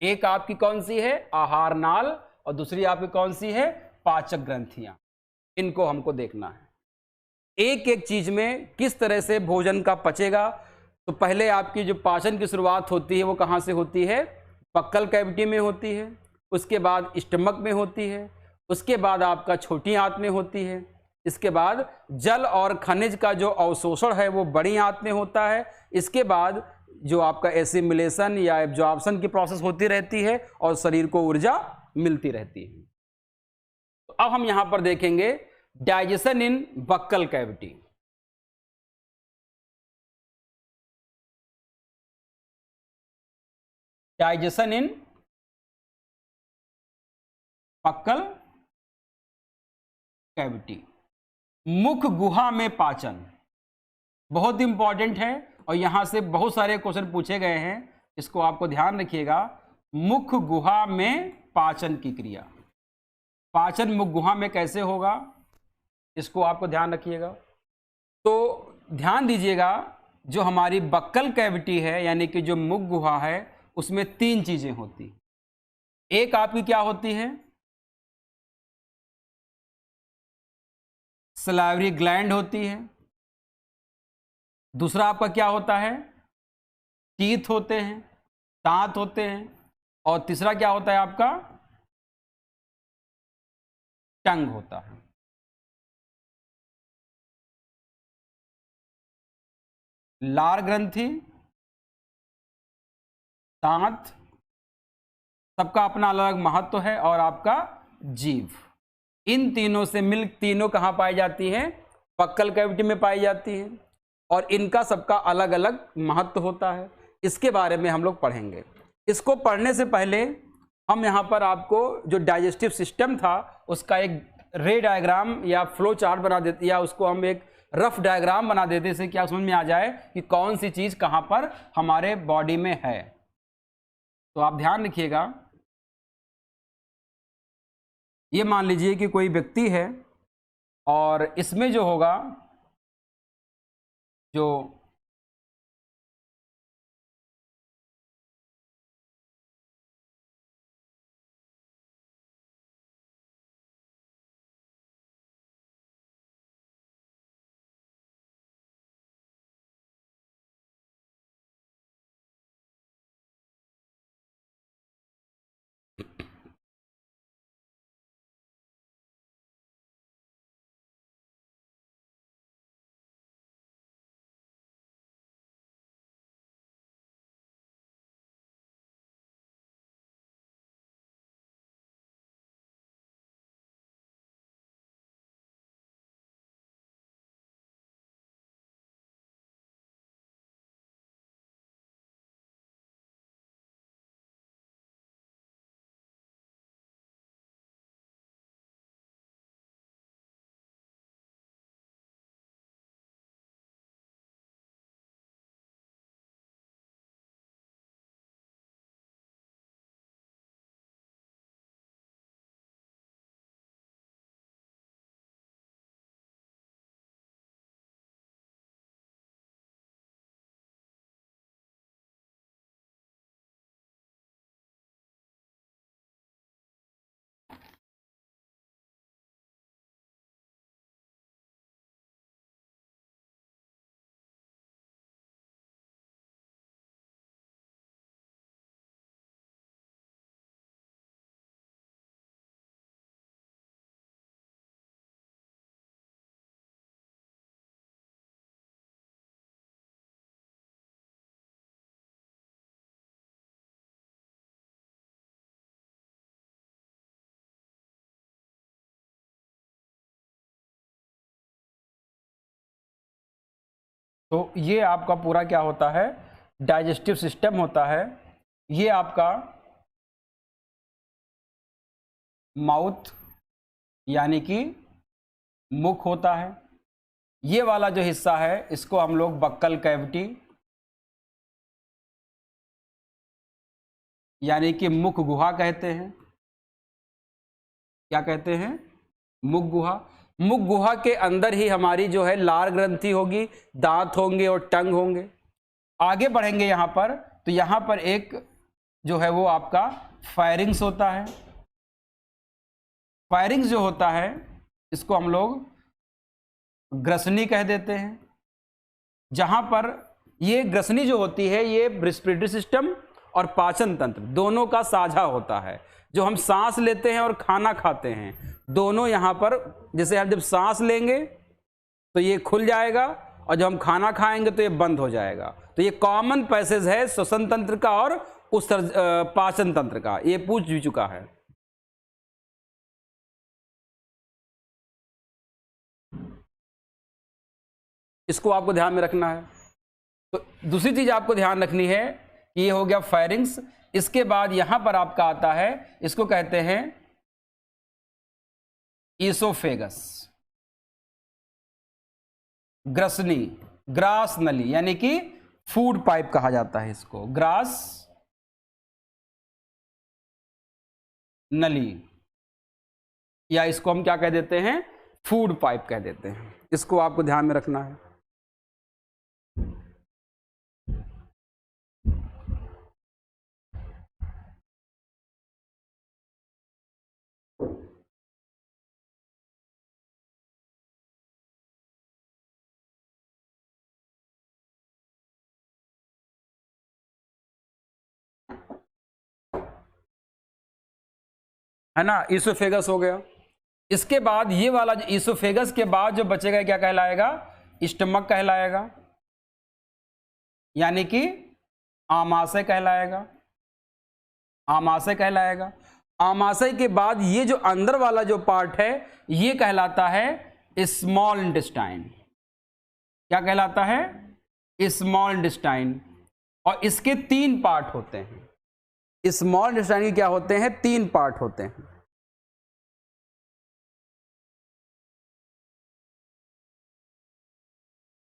एक आपकी कौन सी है, आहार नाल, और दूसरी आपकी कौन सी है, पाचक ग्रंथियां। इनको हमको देखना है एक एक चीज में किस तरह से भोजन का पचेगा। तो पहले आपकी जो पाचन की शुरुआत होती है वो कहां से होती है, बक्कल कैविटी में होती है, उसके बाद स्टमक में होती है, उसके बाद आपका छोटी आंत में होती है, इसके बाद जल और खनिज का जो अवशोषण है वो बड़ी आंत में होता है, इसके बाद जो आपका एसिमिलेशन या एब्जॉर्प्शन की प्रोसेस होती रहती है और शरीर को ऊर्जा मिलती रहती है। तो अब हम यहां पर देखेंगे डाइजेशन इन बक्कल कैविटी। डाइजेशन इन बक्कल कैविटी, मुख गुहा में पाचन बहुत इंपॉर्टेंट है और यहां से बहुत सारे क्वेश्चन पूछे गए हैं, इसको आपको ध्यान रखिएगा। मुख गुहा में पाचन की क्रिया, पाचन मुख गुहा में कैसे होगा, इसको आपको ध्यान रखिएगा। तो ध्यान दीजिएगा, जो हमारी बक्कल कैविटी है यानी कि जो मुख गुहा है उसमें 3 चीजें होती। एक आपकी क्या होती है, सलाइवरी ग्लैंड होती है। दूसरा आपका क्या होता है, टीथ होते हैं, दांत होते हैं। और तीसरा क्या होता है आपका, टंग होता है। लार ग्रंथि, दांत, सबका अपना अलग अलग महत्व है, और आपका जीभ। इन तीनों से मिल तीनों कहाँ पाई जाती हैं? बक्कल कैविटी में पाई जाती हैं, और इनका सबका अलग अलग महत्व होता है। इसके बारे में हम लोग पढ़ेंगे। इसको पढ़ने से पहले हम यहाँ पर आपको जो डाइजेस्टिव सिस्टम था उसका एक रे डायग्राम या फ्लो चार्ट बना देते, या उसको हम एक रफ डायग्राम बना देते, से क्या समझ में आ जाए कि कौन सी चीज़ कहाँ पर हमारे बॉडी में है। तो आप ध्यान रखिएगा, ये मान लीजिए कि कोई व्यक्ति है, और इसमें जो होगा, जो तो ये आपका पूरा क्या होता है? डाइजेस्टिव सिस्टम होता है। ये आपका माउथ यानी कि मुख होता है। ये वाला जो हिस्सा है इसको हम लोग बक्कल कैविटी यानी कि मुख गुहा कहते हैं। क्या कहते हैं? मुख गुहा। मुख गुहा के अंदर ही हमारी जो है लार ग्रंथि होगी, दांत होंगे और टंग होंगे। आगे बढ़ेंगे यहाँ पर, तो यहाँ पर एक जो है वो आपका फायरिंग्स होता है। फायरिंग्स जो होता है इसको हम लोग ग्रसनी कह देते हैं। जहाँ पर ये ग्रसनी जो होती है ये रेस्पिरेटरी सिस्टम और पाचन तंत्र दोनों का साझा होता है। जो हम सांस लेते हैं और खाना खाते हैं दोनों यहाँ पर, जैसे हम जब सांस लेंगे तो ये खुल जाएगा, और जब हम खाना खाएंगे तो ये बंद हो जाएगा। तो ये कॉमन पैसेज है श्वसन तंत्र का और पाचन तंत्र का। ये पूछ भी चुका है। इसको आपको ध्यान में रखना है। तो दूसरी चीज आपको ध्यान रखनी है कि ये हो गया फायरिंग्स। इसके बाद यहां पर आपका आता है, इसको कहते हैं ईसोफेगस, ग्रसनी, ग्रास नली यानी कि फूड पाइप कहा जाता है इसको, ग्रास नली, या इसको हम क्या कह देते हैं? फूड पाइप कह देते हैं। इसको आपको ध्यान में रखना है। है ना? ईसोफेगस हो गया। इसके बाद ये वाला जो ईसोफेगस के बाद जो बचेगा क्या कहलाएगा? स्टमक कहलाएगा, यानी कि आमाशय कहलाएगा। आमाशय कहलाएगा। आमाशय के बाद ये जो अंदर वाला जो पार्ट है ये कहलाता है स्मॉल इंटेस्टाइन। क्या कहलाता है? Small intestine. और इसके 3 पार्ट होते हैं। स्मॉल इंटेस्टाइन के क्या होते हैं? 3 पार्ट होते हैं।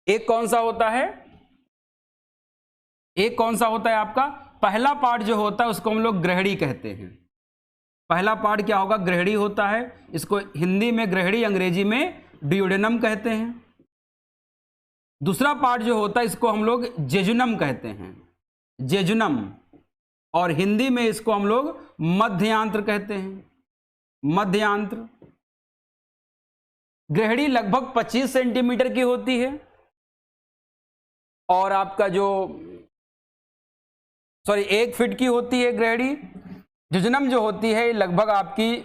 एक कौन सा होता है? एक कौन सा होता है आपका? पहला पार्ट जो होता है उसको हम लोग ग्रहणी कहते हैं। पहला पार्ट क्या होगा? ग्रहणी होता है। इसको हिंदी में ग्रहणी, अंग्रेजी में डियोडेनम कहते हैं। दूसरा पार्ट जो होता है इसको हम लोग जेजुनम कहते हैं, जेजुनम। और हिंदी में इसको हम लोग मध्यांत्र कहते हैं, मध्यांत्र। ग्रहणी लगभग 25 सेंटीमीटर की होती है। और आपका जो 1 फीट की होती है ग्रहणी। जेजुनम जो होती है लगभग आपकी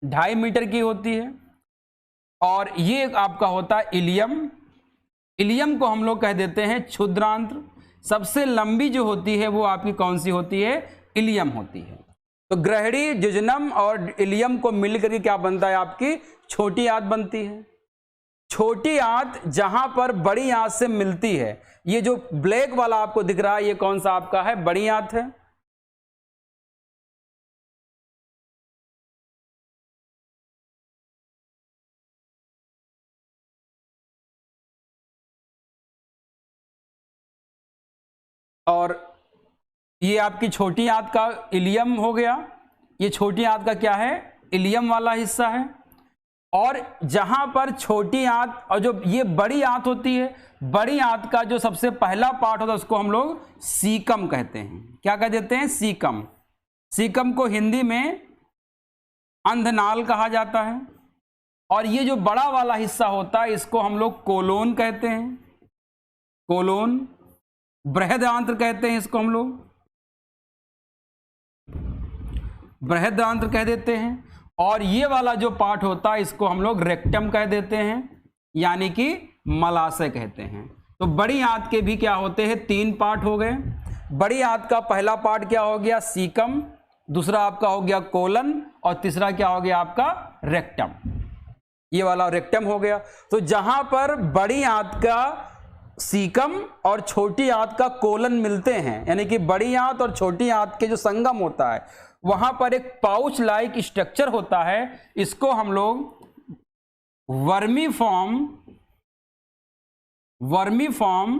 2.5 मीटर की होती है। और ये आपका होता है इलियम। इलियम को हम लोग कह देते हैं क्षुद्रांत्र। सबसे लंबी जो होती है वो आपकी कौन सी होती है? इलियम होती है। तो ग्रहणी, जेजुनम और इलियम को मिलकर के क्या बनता है? आपकी छोटी आंत बनती है। छोटी आंत जहां पर बड़ी आंत से मिलती है, ये जो ब्लैक वाला आपको दिख रहा है ये कौन सा आपका है? बड़ी आंत है। और ये आपकी छोटी आंत का इलियम हो गया। ये छोटी आंत का क्या है? इलियम वाला हिस्सा है। और जहां पर छोटी आंत और जो ये बड़ी आंत होती है, बड़ी आंत का जो सबसे पहला पार्ट होता है उसको हम लोग सीकम कहते हैं। क्या कह देते हैं? सीकम। सीकम को हिंदी में अंधनाल कहा जाता है। और ये जो बड़ा वाला हिस्सा होता है इसको हम लोग कोलोन कहते हैं, कोलोन। बृहदांत्र कहते हैं इसको हम लोग, बृहदांत्र कह देते हैं। और ये वाला जो पार्ट होता है इसको हम लोग रेक्टम कह देते हैं, यानी कि मलाशय कहते हैं। तो बड़ी आंत के भी क्या होते हैं? 3 पार्ट हो गए। बड़ी आंत का पहला पार्ट क्या हो गया? सीकम। दूसरा आपका हो गया कोलन। और तीसरा क्या हो गया आपका? रेक्टम। ये वाला रेक्टम हो गया। तो जहां पर बड़ी आंत का सीकम और छोटी आंत का कोलन मिलते हैं, यानी कि बड़ी आंत और छोटी आंत के जो संगम होता है वहां पर एक पाउच लाइक स्ट्रक्चर होता है। इसको हम लोग वर्मीफॉर्म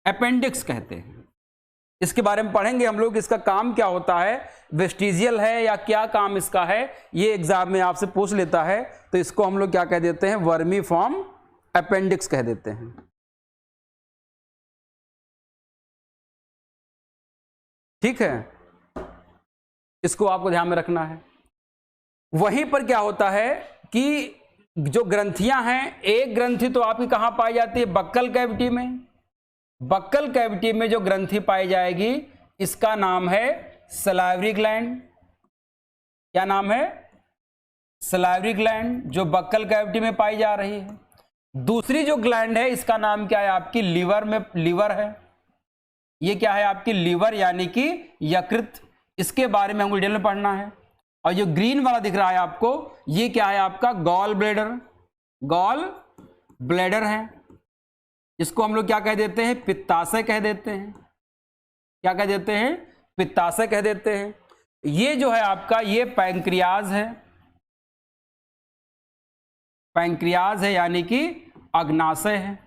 अपेंडिक्स कहते हैं। इसके बारे में पढ़ेंगे हम लोग। इसका काम क्या होता है? वेस्टिजियल है या क्या काम इसका है? ये एग्जाम में आपसे पूछ लेता है। तो इसको हम लोग क्या कह देते हैं? वर्मीफॉर्म अपेंडिक्स कह देते हैं। ठीक है, इसको आपको ध्यान में रखना है। वहीं पर क्या होता है कि जो ग्रंथियां हैं, एक ग्रंथि तो आपकी कहां पाई जाती है? बक्कल कैविटी में। बक्कल कैविटी में जो ग्रंथि पाई जाएगी इसका नाम है सलाइवरी ग्लैंड। क्या नाम है? सलाइवरी ग्लैंड, जो बक्कल कैविटी में पाई जा रही है। दूसरी जो ग्लैंड है इसका नाम क्या है? आपकी लीवर में, लीवर है। ये क्या है? आपकी लीवर, यानी कि यकृत। इसके बारे में हमको डिटेल में पढ़ना है। और जो ग्रीन वाला दिख रहा है आपको, ये क्या है? आपका गॉल ब्लैडर, गॉल ब्लैडर है। इसको हम लोग क्या कह देते हैं? पित्ताशय कह देते हैं। क्या कह देते हैं? पित्ताशय कह देते हैं। ये जो है आपका, ये पैंक्रियाज है, पैंक्रियाज है यानी कि अग्नाशय है।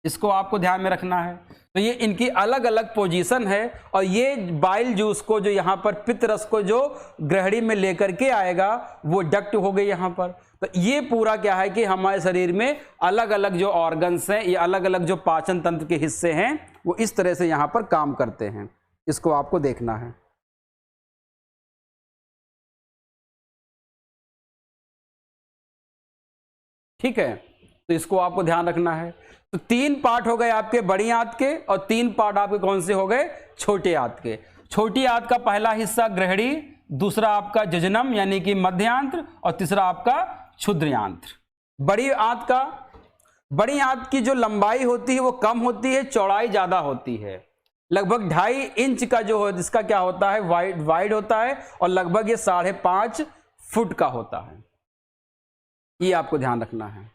इसको आपको ध्यान में रखना है। तो ये इनकी अलग अलग पोजीशन है। और ये बाइल जूस को जो यहाँ पर पित्त रस को जो ग्रहणी में लेकर के आएगा वो डक्ट हो गई यहाँ पर। तो ये पूरा क्या है कि हमारे शरीर में अलग अलग जो ऑर्गन्स हैं, ये अलग अलग जो पाचन तंत्र के हिस्से हैं वो इस तरह से यहाँ पर काम करते हैं। इसको आपको देखना है। ठीक है, तो इसको आपको ध्यान रखना है। तो 3 पार्ट हो गए आपके बड़ी आंत के और 3 पार्ट आपके कौन से हो गए? छोटे आंत के। छोटी आंत का पहला हिस्सा ग्रहणी, दूसरा आपका जेजुनम यानी कि मध्यांत्र, और तीसरा आपका क्षुद्रांत्र। बड़ी आंत की जो लंबाई होती है वो कम होती है, चौड़ाई ज्यादा होती है। लगभग 2.5 इंच का जो है जिसका क्या होता है वाइड होता है, और लगभग ये 5.5 फुट का होता है। ये आपको ध्यान रखना है,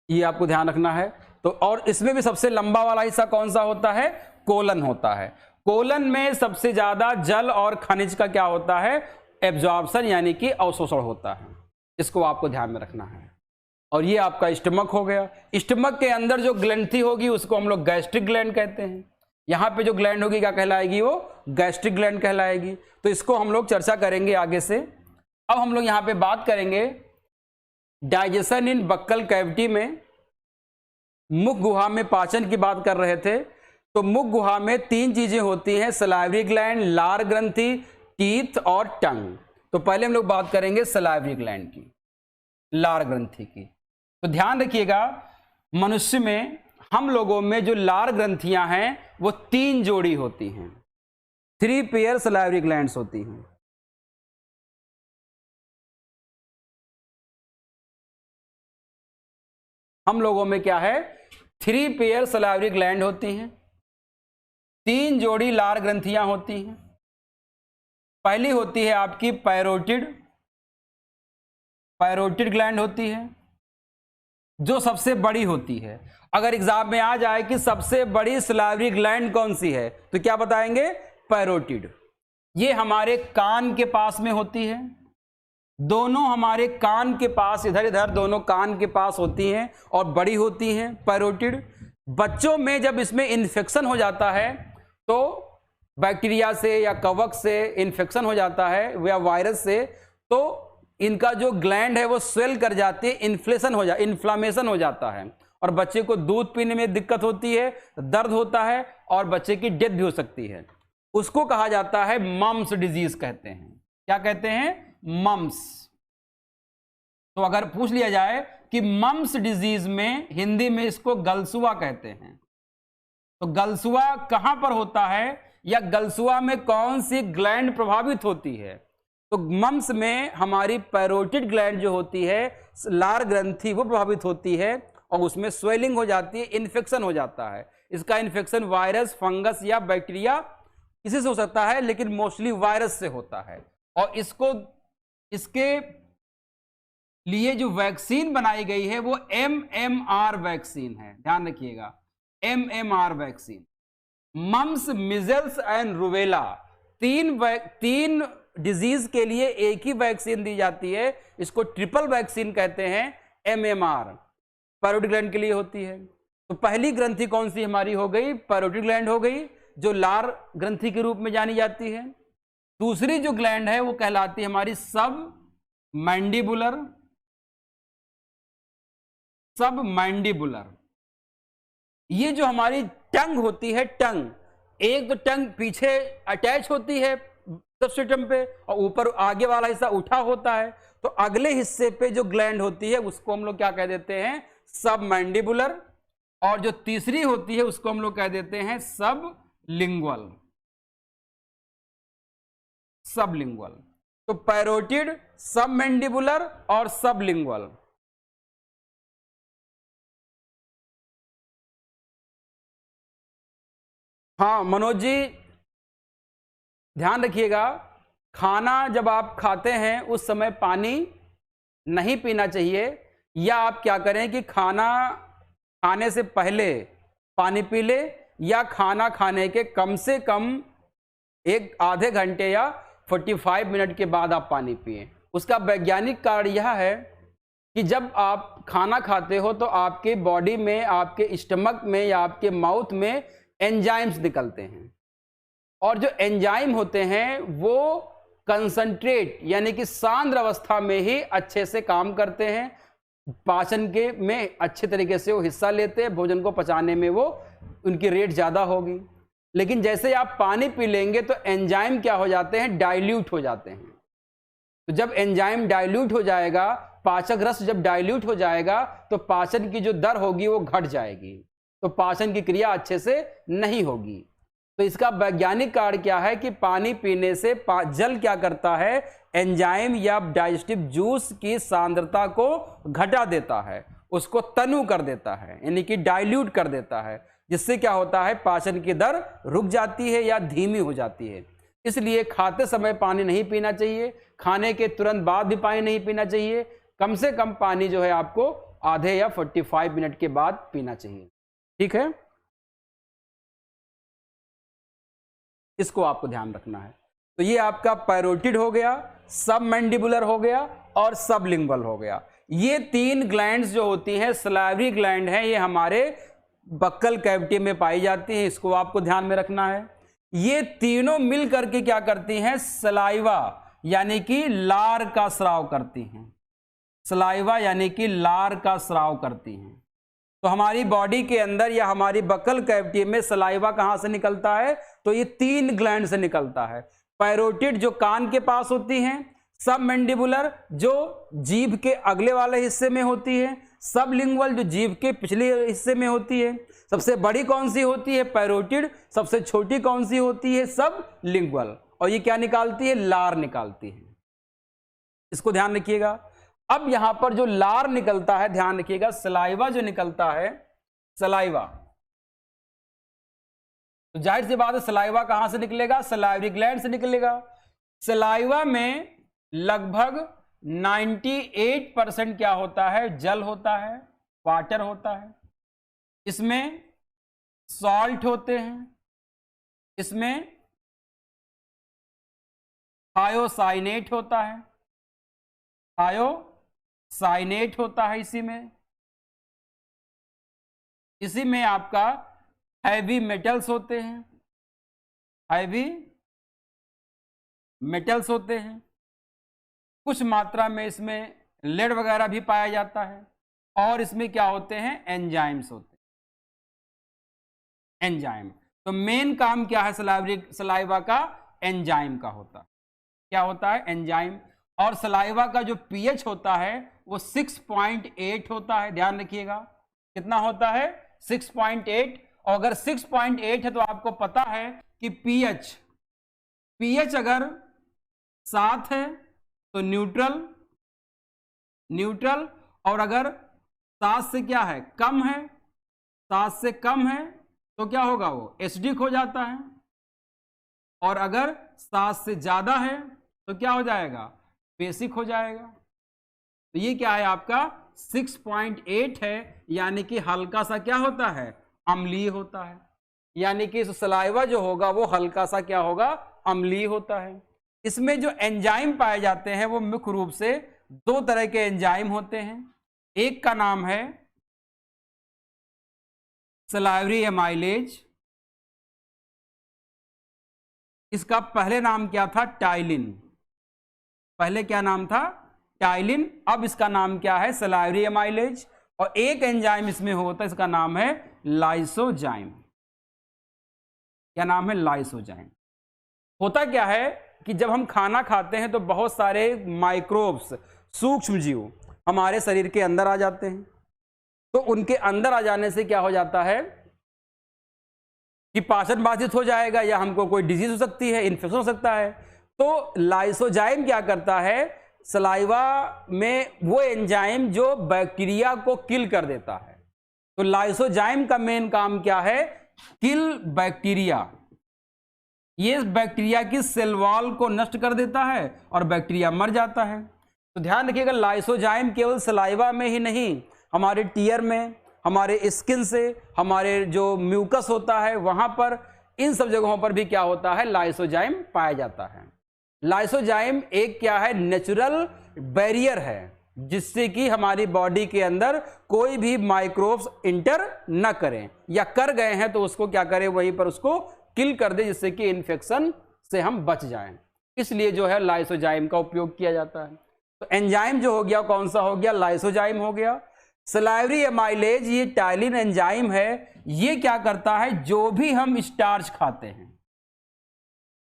ये आपको ध्यान रखना है। तो और इसमें भी सबसे लंबा वाला हिस्सा कौन सा होता है? कोलन होता है। कोलन में सबसे ज्यादा जल और खनिज का क्या होता है? एब्जॉर्प्शन यानी कि अवशोषण होता है। इसको आपको ध्यान में रखना है। और ये आपका स्टमक हो गया। स्टमक के अंदर जो ग्लैंड होगी उसको हम लोग गैस्ट्रिक ग्लैंड कहते हैं। यहाँ पे जो ग्लैंड होगी क्या कहलाएगी? वो गैस्ट्रिक ग्लैंड कहलाएगी। तो इसको हम लोग चर्चा करेंगे आगे से। अब हम लोग यहाँ पे बात करेंगे डाइजेशन इन बक्कल कैविटी में। मुख गुहा में पाचन की बात कर रहे थे, तो मुख गुहा में 3 चीजें होती हैं, सलाइवरी ग्लैंड, लार ग्रंथि, टीथ और टंग। तो पहले हम लोग बात करेंगे सलाइवरी ग्लैंड की, लार ग्रंथि की। तो ध्यान रखिएगा, मनुष्य में हम लोगों में जो लार ग्रंथियां हैं वो 3 जोड़ी होती हैं, 3 पेयर सलाइवरी ग्लैंड्स होती हैं। हम लोगों में क्या है? 3 पेयर सलाइवरी ग्लैंड होती हैं, 3 जोड़ी लार ग्रंथियां होती हैं। पहली होती है आपकी पैरोटिड ग्लैंड होती है, जो सबसे बड़ी होती है। अगर एग्जाम में आ जाए कि सबसे बड़ी सलाइवरी ग्लैंड कौन सी है, तो क्या बताएंगे? पैरोटिड। ये हमारे कान के पास में होती है, दोनों हमारे कान के पास, इधर इधर दोनों कान के पास होती हैं और बड़ी होती हैं पैरोटिड। बच्चों में जब इसमें इन्फेक्शन हो जाता है, तो बैक्टीरिया से या कवक से इन्फेक्शन हो जाता है या वायरस से, तो इनका जो ग्लैंड है वो स्वेल कर जाती है, इन्फ्लामेशन हो जाता है, और बच्चे को दूध पीने में दिक्कत होती है, दर्द होता है और बच्चे की डेथ भी हो सकती है। उसको कहा जाता है मम्स डिजीज कहते हैं। क्या कहते हैं? मम्स। तो अगर पूछ लिया जाए कि मम्स डिजीज में हिंदी में इसको गलसुआ कहते हैं, तो गलसुआ कहां पर होता है या गलसुआ में कौन सी ग्लैंड प्रभावित होती है? तो मम्स में हमारी पैरोटिड ग्लैंड जो होती है, लार ग्रंथि, वो प्रभावित होती है और उसमें स्वेलिंग हो जाती है, इन्फेक्शन हो जाता है। इसका इन्फेक्शन वायरस, फंगस या बैक्टीरिया किसी से हो सकता है, लेकिन मोस्टली वायरस से होता है। और इसके लिए जो वैक्सीन बनाई गई है वो MMR वैक्सीन है। ध्यान रखिएगा, MMR vaccine. Mumps, measles and rubella, 3 disease के लिए एक ही वैक्सीन दी जाती है। इसको ट्रिपल वैक्सीन कहते हैं। MMR पैरोटिड ग्लैंड के लिए होती है। तो पहली ग्रंथि कौन सी हमारी हो गई? पैरोटिड ग्लैंड हो गई, जो लार ग्रंथि के रूप में जानी जाती है। दूसरी जो ग्लैंड है वो कहलाती है हमारी सब मैंडिबुलर। ये जो हमारी टंग होती है, टंग, एक तो टंग पीछे अटैच होती है सबस्ट्रेटम पे और ऊपर आगे वाला हिस्सा उठा होता है। तो अगले हिस्से पे जो ग्लैंड होती है उसको हम लोग क्या कह देते हैं? सब मैंडिबुलर। और जो तीसरी होती है उसको हम लोग कह देते हैं सबलिंगुअल। तो पैरोटिड, सब मैंडिबुलर और सबलिंगुअल। हाँ मनोज जी, ध्यान रखिएगा, खाना जब आप खाते हैं उस समय पानी नहीं पीना चाहिए, या आप क्या करें कि खाना खाने से पहले पानी पी ले, या खाना खाने के कम से कम आधे घंटे या 45 मिनट के बाद आप पानी पिए। उसका वैज्ञानिक कारण यह है कि जब आप खाना खाते हो तो आपके बॉडी में, आपके स्टमक में या आपके माउथ में एंजाइम्स निकलते हैं, और जो एंजाइम होते हैं वो कंसंट्रेट यानी कि सांद्र अवस्था में ही अच्छे से काम करते हैं, पाचन के में अच्छे तरीके से वो हिस्सा लेते हैं, भोजन को पचाने में वो उनकी रेट ज़्यादा होगी। लेकिन जैसे आप पानी पी लेंगे तो एंजाइम क्या हो जाते हैं? डाइल्यूट हो जाते हैं। तो जब एंजाइम डाइल्यूट हो जाएगा, पाचक रस जब डाइल्यूट हो जाएगा, तो पाचन की जो दर होगी वो घट जाएगी, तो पाचन की क्रिया अच्छे से नहीं होगी। तो इसका वैज्ञानिक कारण क्या है कि पानी पीने से जल क्या करता है? एंजाइम या डाइजेस्टिव जूस की सांद्रता को घटा देता है, उसको तनु कर देता है, यानी कि डाइल्यूट कर देता है। जिससे क्या होता है, पाचन की दर रुक जाती है या धीमी हो जाती है। इसलिए खाते समय पानी नहीं पीना चाहिए, खाने के तुरंत बाद भी पानी नहीं पीना चाहिए। कम से कम पानी जो है आपको आधे या 45 मिनट के बाद पीना चाहिए। ठीक है, इसको आपको ध्यान रखना है। तो ये आपका पैरोटिड हो गया, सब मैंडिबुलर हो गया और सबलिंगुअल हो गया। ये 3 ग्लैंड्स जो होती हैं सलाइवरी ग्लैंड हैं, ये हमारे बक्कल कैविटी में पाई जाती हैं। इसको आपको ध्यान में रखना है। ये तीनों मिल करके क्या करती हैं, सलाइवा यानी कि लार का स्राव करती हैं। सलाइवा यानी कि लार का स्राव करती हैं। तो हमारी बॉडी के अंदर या हमारी बक्कल कैविटी में सलाइवा कहां से निकलता है, तो ये 3 ग्लैंड से निकलता है। पैरोटिड जो कान के पास होती हैं, सब मैंडिबुलर जो जीभ के अगले वाले हिस्से में होती है, सबलिंगुअल जो जीभ के पिछले हिस्से में होती है। सबसे बड़ी कौन सी होती है, पैरोटिड। सबसे छोटी कौन सी होती है, सबलिंगुअल। और ये क्या निकालती है, लार निकालती है। इसको ध्यान रखिएगा। अब यहां पर जो लार निकलता है, ध्यान रखिएगा, सलाइवा जो निकलता है, सलाइवा, तो जाहिर सी बात है सलाइवा कहां से निकलेगा, सलाइवरी ग्लैंड से निकलेगा। सलाइवा में लगभग 98% क्या होता है, जल होता है, वाटर होता है। इसमें सॉल्ट होते हैं, इसमें थायोसाइनेट होता है, थायोसाइनेट होता है इसी में आपका हैवी मेटल्स होते हैं, हैवी मेटल्स होते हैं। कुछ मात्रा में इसमें लेड वगैरह भी पाया जाता है। और इसमें क्या होते हैं, एंजाइम्स होते हैं, एंजाइम। तो मेन काम क्या है सलाइवा का, एंजाइम का होता है। क्या होता है, एंजाइम। और सलाइवा का जो पीएच होता है वो 6.8 होता है। ध्यान रखिएगा कितना होता है, 6.8। और अगर 6.8 है तो आपको पता है कि पीएच अगर 7 है तो न्यूट्रल, और अगर 7 से क्या है, कम है, 7 से कम है तो क्या होगा, वो एसिडिक हो जाता है। और अगर 7 से ज्यादा है तो क्या हो जाएगा, बेसिक हो जाएगा। तो ये क्या है आपका 6.8 है, यानी कि हल्का सा क्या होता है, अम्लीय होता है। यानी कि सलाइवा जो होगा वो हल्का सा क्या होगा, अम्लीय होता है। इसमें जो एंजाइम पाए जाते हैं वो मुख्य रूप से 2 तरह के एंजाइम होते हैं। एक का नाम है सलाइवरी एमाइलेज, इसका पहले नाम क्या था, टाइलिन। पहले क्या नाम था, टाइलिन। अब इसका नाम क्या है, सलाइवरी एमाइलेज। और एक एंजाइम इसमें होता है, इसका नाम है लाइसोजाइम। क्या नाम है, लाइसोजाइम। होता क्या है कि जब हम खाना खाते हैं तो बहुत सारे माइक्रोब्स, सूक्ष्म जीव हमारे शरीर के अंदर आ जाते हैं। तो उनके अंदर आ जाने से क्या हो जाता है कि पाचन बाधित हो जाएगा, या हमको कोई डिजीज हो सकती है, इन्फेक्शन हो सकता है। तो लाइसोजाइम क्या करता है, सलाइवा में वो एंजाइम जो बैक्टीरिया को किल कर देता है। तो लाइसोजाइम का मेन काम क्या है, किल बैक्टीरिया। ये बैक्टीरिया की सेल वॉल को नष्ट कर देता है और बैक्टीरिया मर जाता है। तो ध्यान रखिएगा, लाइसोजाइम केवल सलाइवा में ही नहीं, हमारे टीयर में, हमारे स्किन से, हमारे जो म्यूकस होता है वहां पर, इन सब जगहों पर भी क्या होता है, लाइसोजाइम पाया जाता है। लाइसोजाइम एक क्या है, नेचुरल बैरियर है, जिससे कि हमारी बॉडी के अंदर कोई भी माइक्रोब्स इंटर न करें, या कर गए हैं तो उसको क्या करें, वहीं पर उसको किल कर दे, जिससे कि इन्फेक्शन से हम बच जाएं। इसलिए जो है लाइसोजाइम का उपयोग किया जाता है। तो एंजाइम जो हो गया कौन सा हो गया, लाइसोजाइम हो गया। सलाइवरी एमाइलेज ये टाइलिन एंजाइम है। ये क्या करता है, जो भी हम स्टार्च खाते हैं,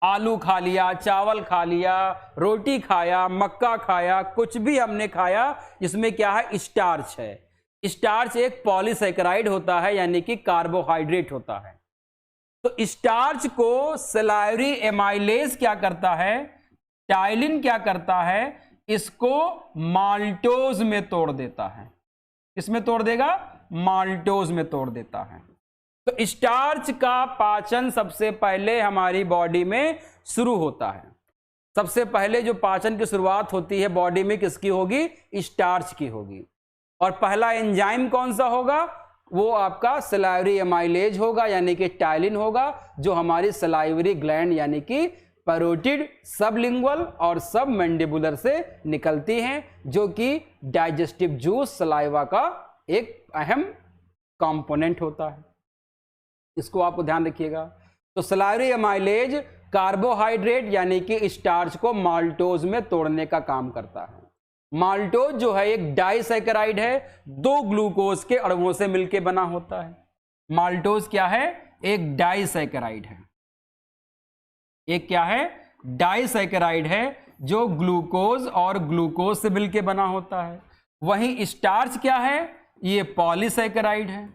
आलू खा लिया, चावल खा लिया, रोटी खाया, मक्का खाया, कुछ भी हमने खाया, इसमें क्या है, स्टार्च है। स्टार्च एक पॉलीसैकेराइड होता है, यानी कि कार्बोहाइड्रेट होता है। तो स्टार्च को सलाइवरी एमाइलेज क्या करता है, टाइलिन क्या करता है, इसको माल्टोज में तोड़ देता है। किसमें तोड़ देगा, माल्टोज में तोड़ देता है। तो स्टार्च का पाचन सबसे पहले हमारी बॉडी में शुरू होता है। सबसे पहले जो पाचन की शुरुआत होती है बॉडी में किसकी होगी? स्टार्च की होगी। और पहला एंजाइम कौन सा होगा? वो आपका सलाइवरी एमाइलेज होगा, यानी कि टाइलिन होगा, जो हमारी सलाइवरी ग्लैंड यानी कि पैरोटिड, सबलिंगुअल और सब मैंडिबुलर से निकलती हैं, जो कि डाइजेस्टिव जूस सलाइवा का एक अहम कंपोनेंट होता है। इसको आपको ध्यान रखिएगा। तो सलाइवरी एमाइलेज कार्बोहाइड्रेट यानी कि स्टार्च को माल्टोज में तोड़ने का काम करता है। माल्टोज जो है एक डाइसैकेराइड है, 2 ग्लूकोज के अणुओं से मिलकर बना होता है। माल्टोज क्या है? एक डाइसैकेराइड है। एक क्या है? डाइसैकेराइड है, जो ग्लूकोज और ग्लूकोज से मिलकर बना होता है। वहीं स्टार्च क्या है? ये पॉलीसैकेराइड है।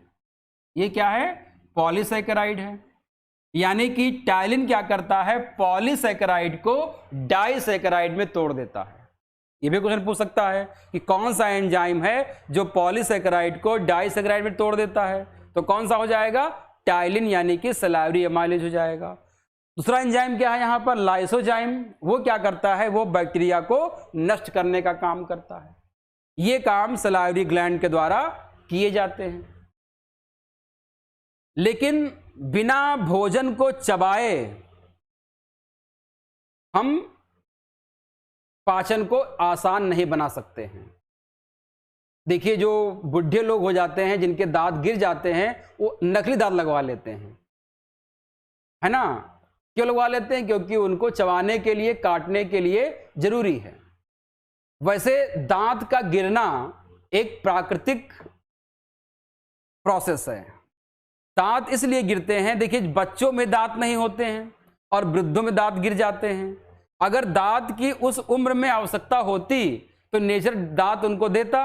ये क्या है? पॉलीसैकेराइड है। यानी कि टाइलिन क्या करता है? पॉलीसैकेराइड को डाइसैकेराइड में तोड़ देता है। ये भी क्वेश्चन पूछ सकता है कि कौन सा एंजाइम है जो पॉलीसैकेराइड को डाइसैकेराइड में तोड़ देता है? तो कौन सा हो जाएगा? टाइलिन यानी कि सलाइवरी एमाइलेज हो जाएगा। दूसरा एंजाइम क्या है यहां पर? लाइसोजाइम। वो क्या करता है? वो बैक्टीरिया को नष्ट करने का काम करता है। ये काम सलाइवरी ग्लैंड के द्वारा किए जाते हैं। लेकिन बिना भोजन को चबाए हम पाचन को आसान नहीं बना सकते हैं। देखिए, जो बुढ़े लोग हो जाते हैं, जिनके दांत गिर जाते हैं, वो नकली दांत लगवा लेते हैं, है ना? क्यों लगवा लेते हैं? क्योंकि उनको चबाने के लिए, काटने के लिए जरूरी है। वैसे दांत का गिरना एक प्राकृतिक प्रोसेस है। दांत इसलिए गिरते हैं, देखिए बच्चों में दांत नहीं होते हैं और वृद्धों में दांत गिर जाते हैं। अगर दांत की उस उम्र में आवश्यकता होती तो नेचर दांत उनको देता।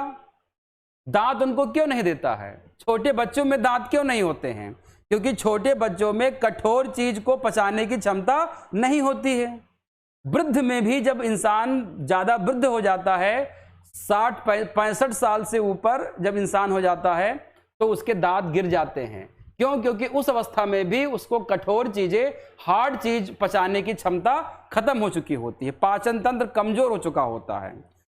दांत उनको क्यों नहीं देता है? छोटे बच्चों में दांत क्यों नहीं होते हैं? क्योंकि छोटे बच्चों में कठोर चीज को पचाने की क्षमता नहीं होती है। वृद्ध में भी जब इंसान ज्यादा वृद्ध हो जाता है, 60-65 साल से ऊपर जब इंसान हो जाता है, तो उसके दांत गिर जाते हैं। क्यों? क्योंकि उस अवस्था में भी उसको कठोर चीजें, हार्ड चीज पचाने की क्षमता खत्म हो चुकी होती है, पाचन तंत्र कमजोर हो चुका होता है।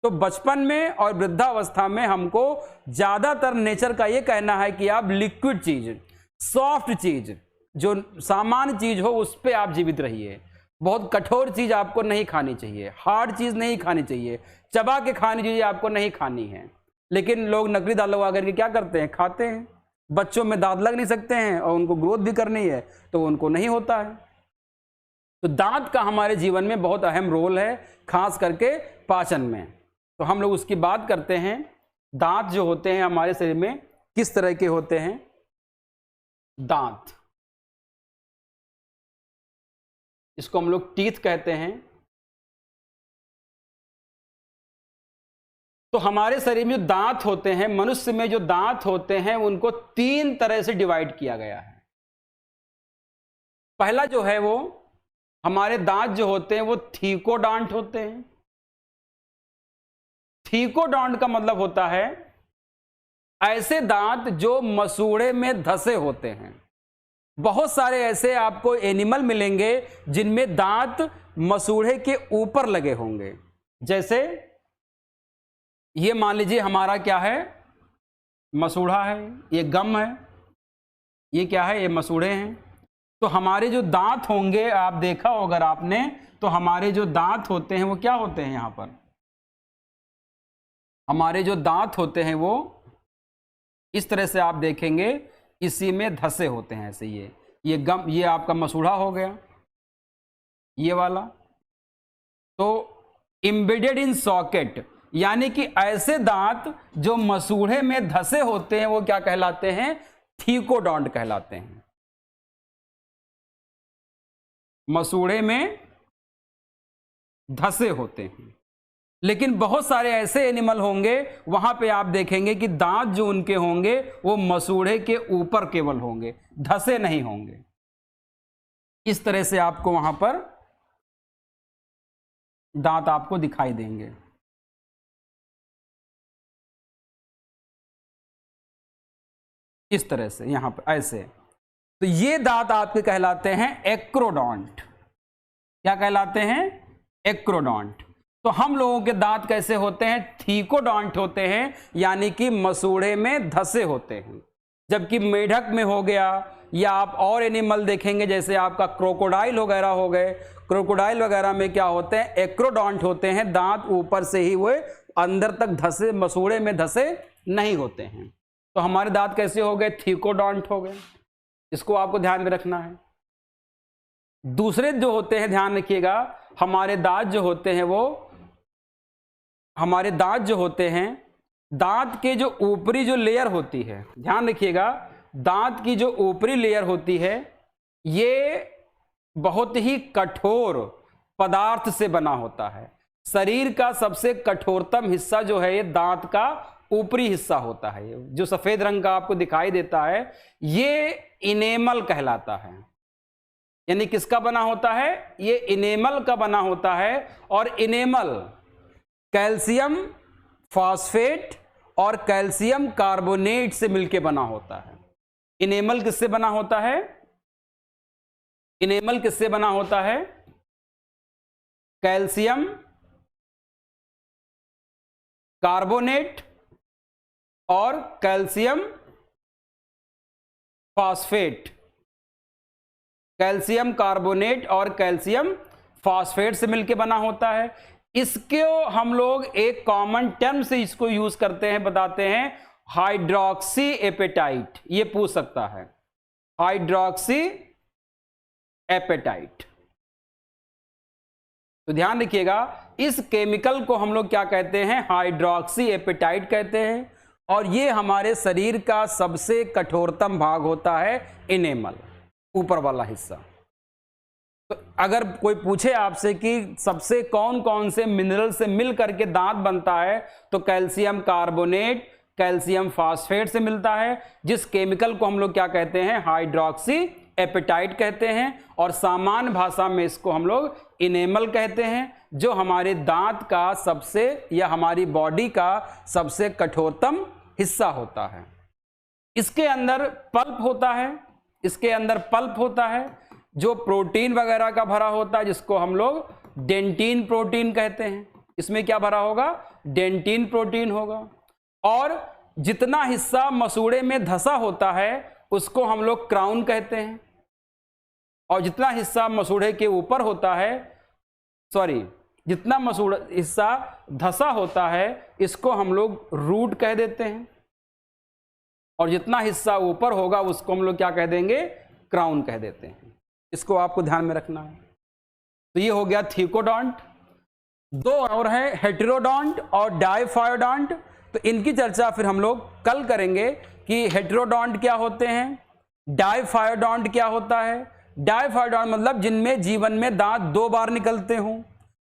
तो बचपन में और वृद्धावस्था में हमको ज्यादातर नेचर का यह कहना है कि आप लिक्विड चीज, सॉफ्ट चीज, जो सामान्य चीज हो उस पर आप जीवित रहिए। बहुत कठोर चीज आपको नहीं खानी चाहिए, हार्ड चीज नहीं खानी चाहिए, चबा के खानी चीजें आपको नहीं खानी है। लेकिन लोग नकली दांत लगवा करके क्या करते हैं? खाते हैं। बच्चों में दांत लग नहीं सकते हैं और उनको ग्रोथ भी करनी है तो उनको नहीं होता है। तो दांत का हमारे जीवन में बहुत अहम रोल है, खास करके पाचन में। तो हम लोग उसकी बात करते हैं। दांत जो होते हैं हमारे शरीर में किस तरह के होते हैं? दांत, इसको हम लोग टीथ कहते हैं। तो हमारे शरीर में जो दांत होते हैं, मनुष्य में जो दांत होते हैं, उनको 3 तरह से डिवाइड किया गया है। पहला जो है वो हमारे दांत जो होते हैं वो थीकोडॉन्ट होते हैं। थीकोडॉन्ट का मतलब होता है ऐसे दांत जो मसूड़े में धसे होते हैं। बहुत सारे ऐसे आपको एनिमल मिलेंगे जिनमें दांत मसूड़े के ऊपर लगे होंगे। जैसे ये मान लीजिए हमारा क्या है? मसूड़ा है, ये गम है, ये क्या है? ये मसूड़े हैं। तो हमारे जो दांत होंगे, आप देखा हो अगर आपने, तो हमारे जो दांत होते हैं वो क्या होते हैं? यहां पर हमारे जो दांत होते हैं वो इस तरह से आप देखेंगे, इसी में धसे होते हैं ऐसे। ये गम, ये आपका मसूड़ा हो गया, ये वाला। तो एम्बेडेड इन सॉकेट, यानी कि ऐसे दांत जो मसूड़े में धसे होते हैं वो क्या कहलाते हैं? थीकोडॉन्ट कहलाते हैं। मसूड़े में धसे होते हैं। लेकिन बहुत सारे ऐसे एनिमल होंगे, वहां पे आप देखेंगे कि दांत जो उनके होंगे वो मसूड़े के ऊपर केवल होंगे, धसे नहीं होंगे। इस तरह से आपको वहां पर दांत आपको दिखाई देंगे। इस तरह से यहां पर ऐसे। तो ये दांत आपके कहलाते हैं एक्रोडोंट। क्या कहलाते हैं? एक्रोडोंट। तो हम लोगों के दांत कैसे होते हैं? थीकोडोंट होते हैं, यानी कि मसूड़े में धसे होते हैं। जबकि मेढक में हो गया, या आप और एनिमल देखेंगे जैसे आपका क्रोकोडाइल वगैरह हो गए, क्रोकोडाइल वगैरह में क्या होते हैं? एक्रोडोंट होते हैं, दांत ऊपर से ही वो अंदर तक धसे, मसूड़े में धसे नहीं होते हैं। तो हमारे दांत कैसे हो गए? थीकोडोंट हो गए। इसको आपको ध्यान में रखना है। दूसरे जो होते हैं, ध्यान रखिएगा, हमारे दांत जो होते हैं दांत के जो ऊपरी जो लेयर होती है, ध्यान रखिएगा, दांत की जो ऊपरी लेयर होती है ये बहुत ही कठोर पदार्थ से बना होता है। शरीर का सबसे कठोरतम हिस्सा जो है ये दांत का ऊपरी हिस्सा होता है। जो सफेद रंग का आपको दिखाई देता है ये इनेमल कहलाता है। यानी किसका बना होता है? ये इनेमल का बना होता है। और इनेमल कैल्शियम फॉस्फेट और कैल्शियम कार्बोनेट से मिलकर बना होता है। इनेमल किससे बना होता है? इनेमल किससे बना होता है? कैल्शियम कार्बोनेट और कैल्शियम फॉस्फेट। कैल्शियम कार्बोनेट और कैल्शियम फॉस्फेट से मिलकर बना होता है। इसको हम लोग एक कॉमन टर्म से इसको यूज करते हैं, बताते हैं हाइड्रोक्सी एपेटाइट। ये पूछ सकता है, हाइड्रोक्सी एपेटाइट। तो ध्यान रखिएगा, इस केमिकल को हम लोग क्या कहते हैं? हाइड्रोक्सी एपेटाइट कहते हैं। और ये हमारे शरीर का सबसे कठोरतम भाग होता है इनेमल, ऊपर वाला हिस्सा। तो अगर कोई पूछे आपसे कि सबसे कौन कौन से मिनरल से मिल करके दांत बनता है, तो कैल्शियम कार्बोनेट, कैल्शियम फॉस्फेट से मिलता है, जिस केमिकल को हम लोग क्या कहते हैं? हाइड्रोक्सी एपेटाइट कहते हैं। और सामान्य भाषा में इसको हम लोग इनेमल कहते हैं, जो हमारे दांत का सबसे या हमारी बॉडी का सबसे कठोरतम हिस्सा होता है। इसके अंदर पल्प होता है, जो प्रोटीन वगैरह का भरा होता है, जिसको हम लोग डेंटिन प्रोटीन कहते हैं। इसमें क्या भरा होगा? डेंटिन प्रोटीन होगा। और जितना हिस्सा मसूड़े में धसा होता है उसको हम लोग क्राउन कहते हैं। और जितना हिस्सा मसूड़े के ऊपर होता है, जितना मसूड़ा हिस्सा धसा होता है इसको हम लोग रूट कह देते हैं। और जितना हिस्सा ऊपर होगा उसको हम लोग क्या कह देंगे? क्राउन कह देते हैं। इसको आपको ध्यान में रखना है। तो ये हो गया थीकोडोंट। दो और है, हेटेरोडोंट और डायफायोडोंट। तो इनकी चर्चा फिर हम लोग कल करेंगे कि हेटेरोडोंट क्या होते हैं, डायफायोडोंट क्या होता है। डायफायोडोंट मतलब जिनमें जीवन में दांत 2 बार निकलते हों।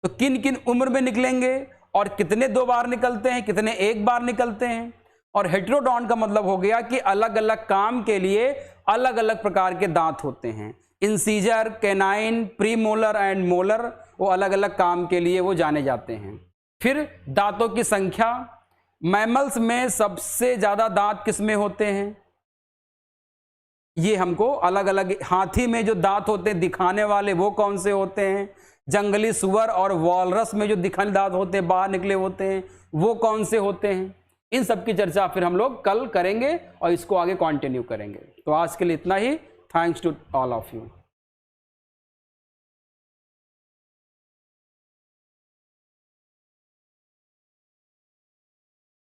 तो किन किन उम्र में निकलेंगे और कितने 2 बार निकलते हैं, कितने 1 बार निकलते हैं। और हेटेरोडोंट का मतलब हो गया कि अलग अलग काम के लिए अलग अलग प्रकार के दांत होते हैं। Incisor, canine, premolar and molar, वो अलग अलग काम के लिए वो जाने जाते हैं। फिर दांतों की संख्या, मैमल्स में सबसे ज्यादा दांत किस में होते हैं, ये हमको अलग अलग। हाथी में जो दांत होते हैं दिखाने वाले वो कौन से होते हैं, जंगली सुअर और वॉलरस में जो दिखाने दांत होते हैं बाहर निकले होते हैं वो कौन से होते हैं। इन सब की चर्चा फिर हम लोग कल करेंगे और इसको आगे कंटिन्यू करेंगे। तो आज के लिए इतना ही। Thanks to all of you.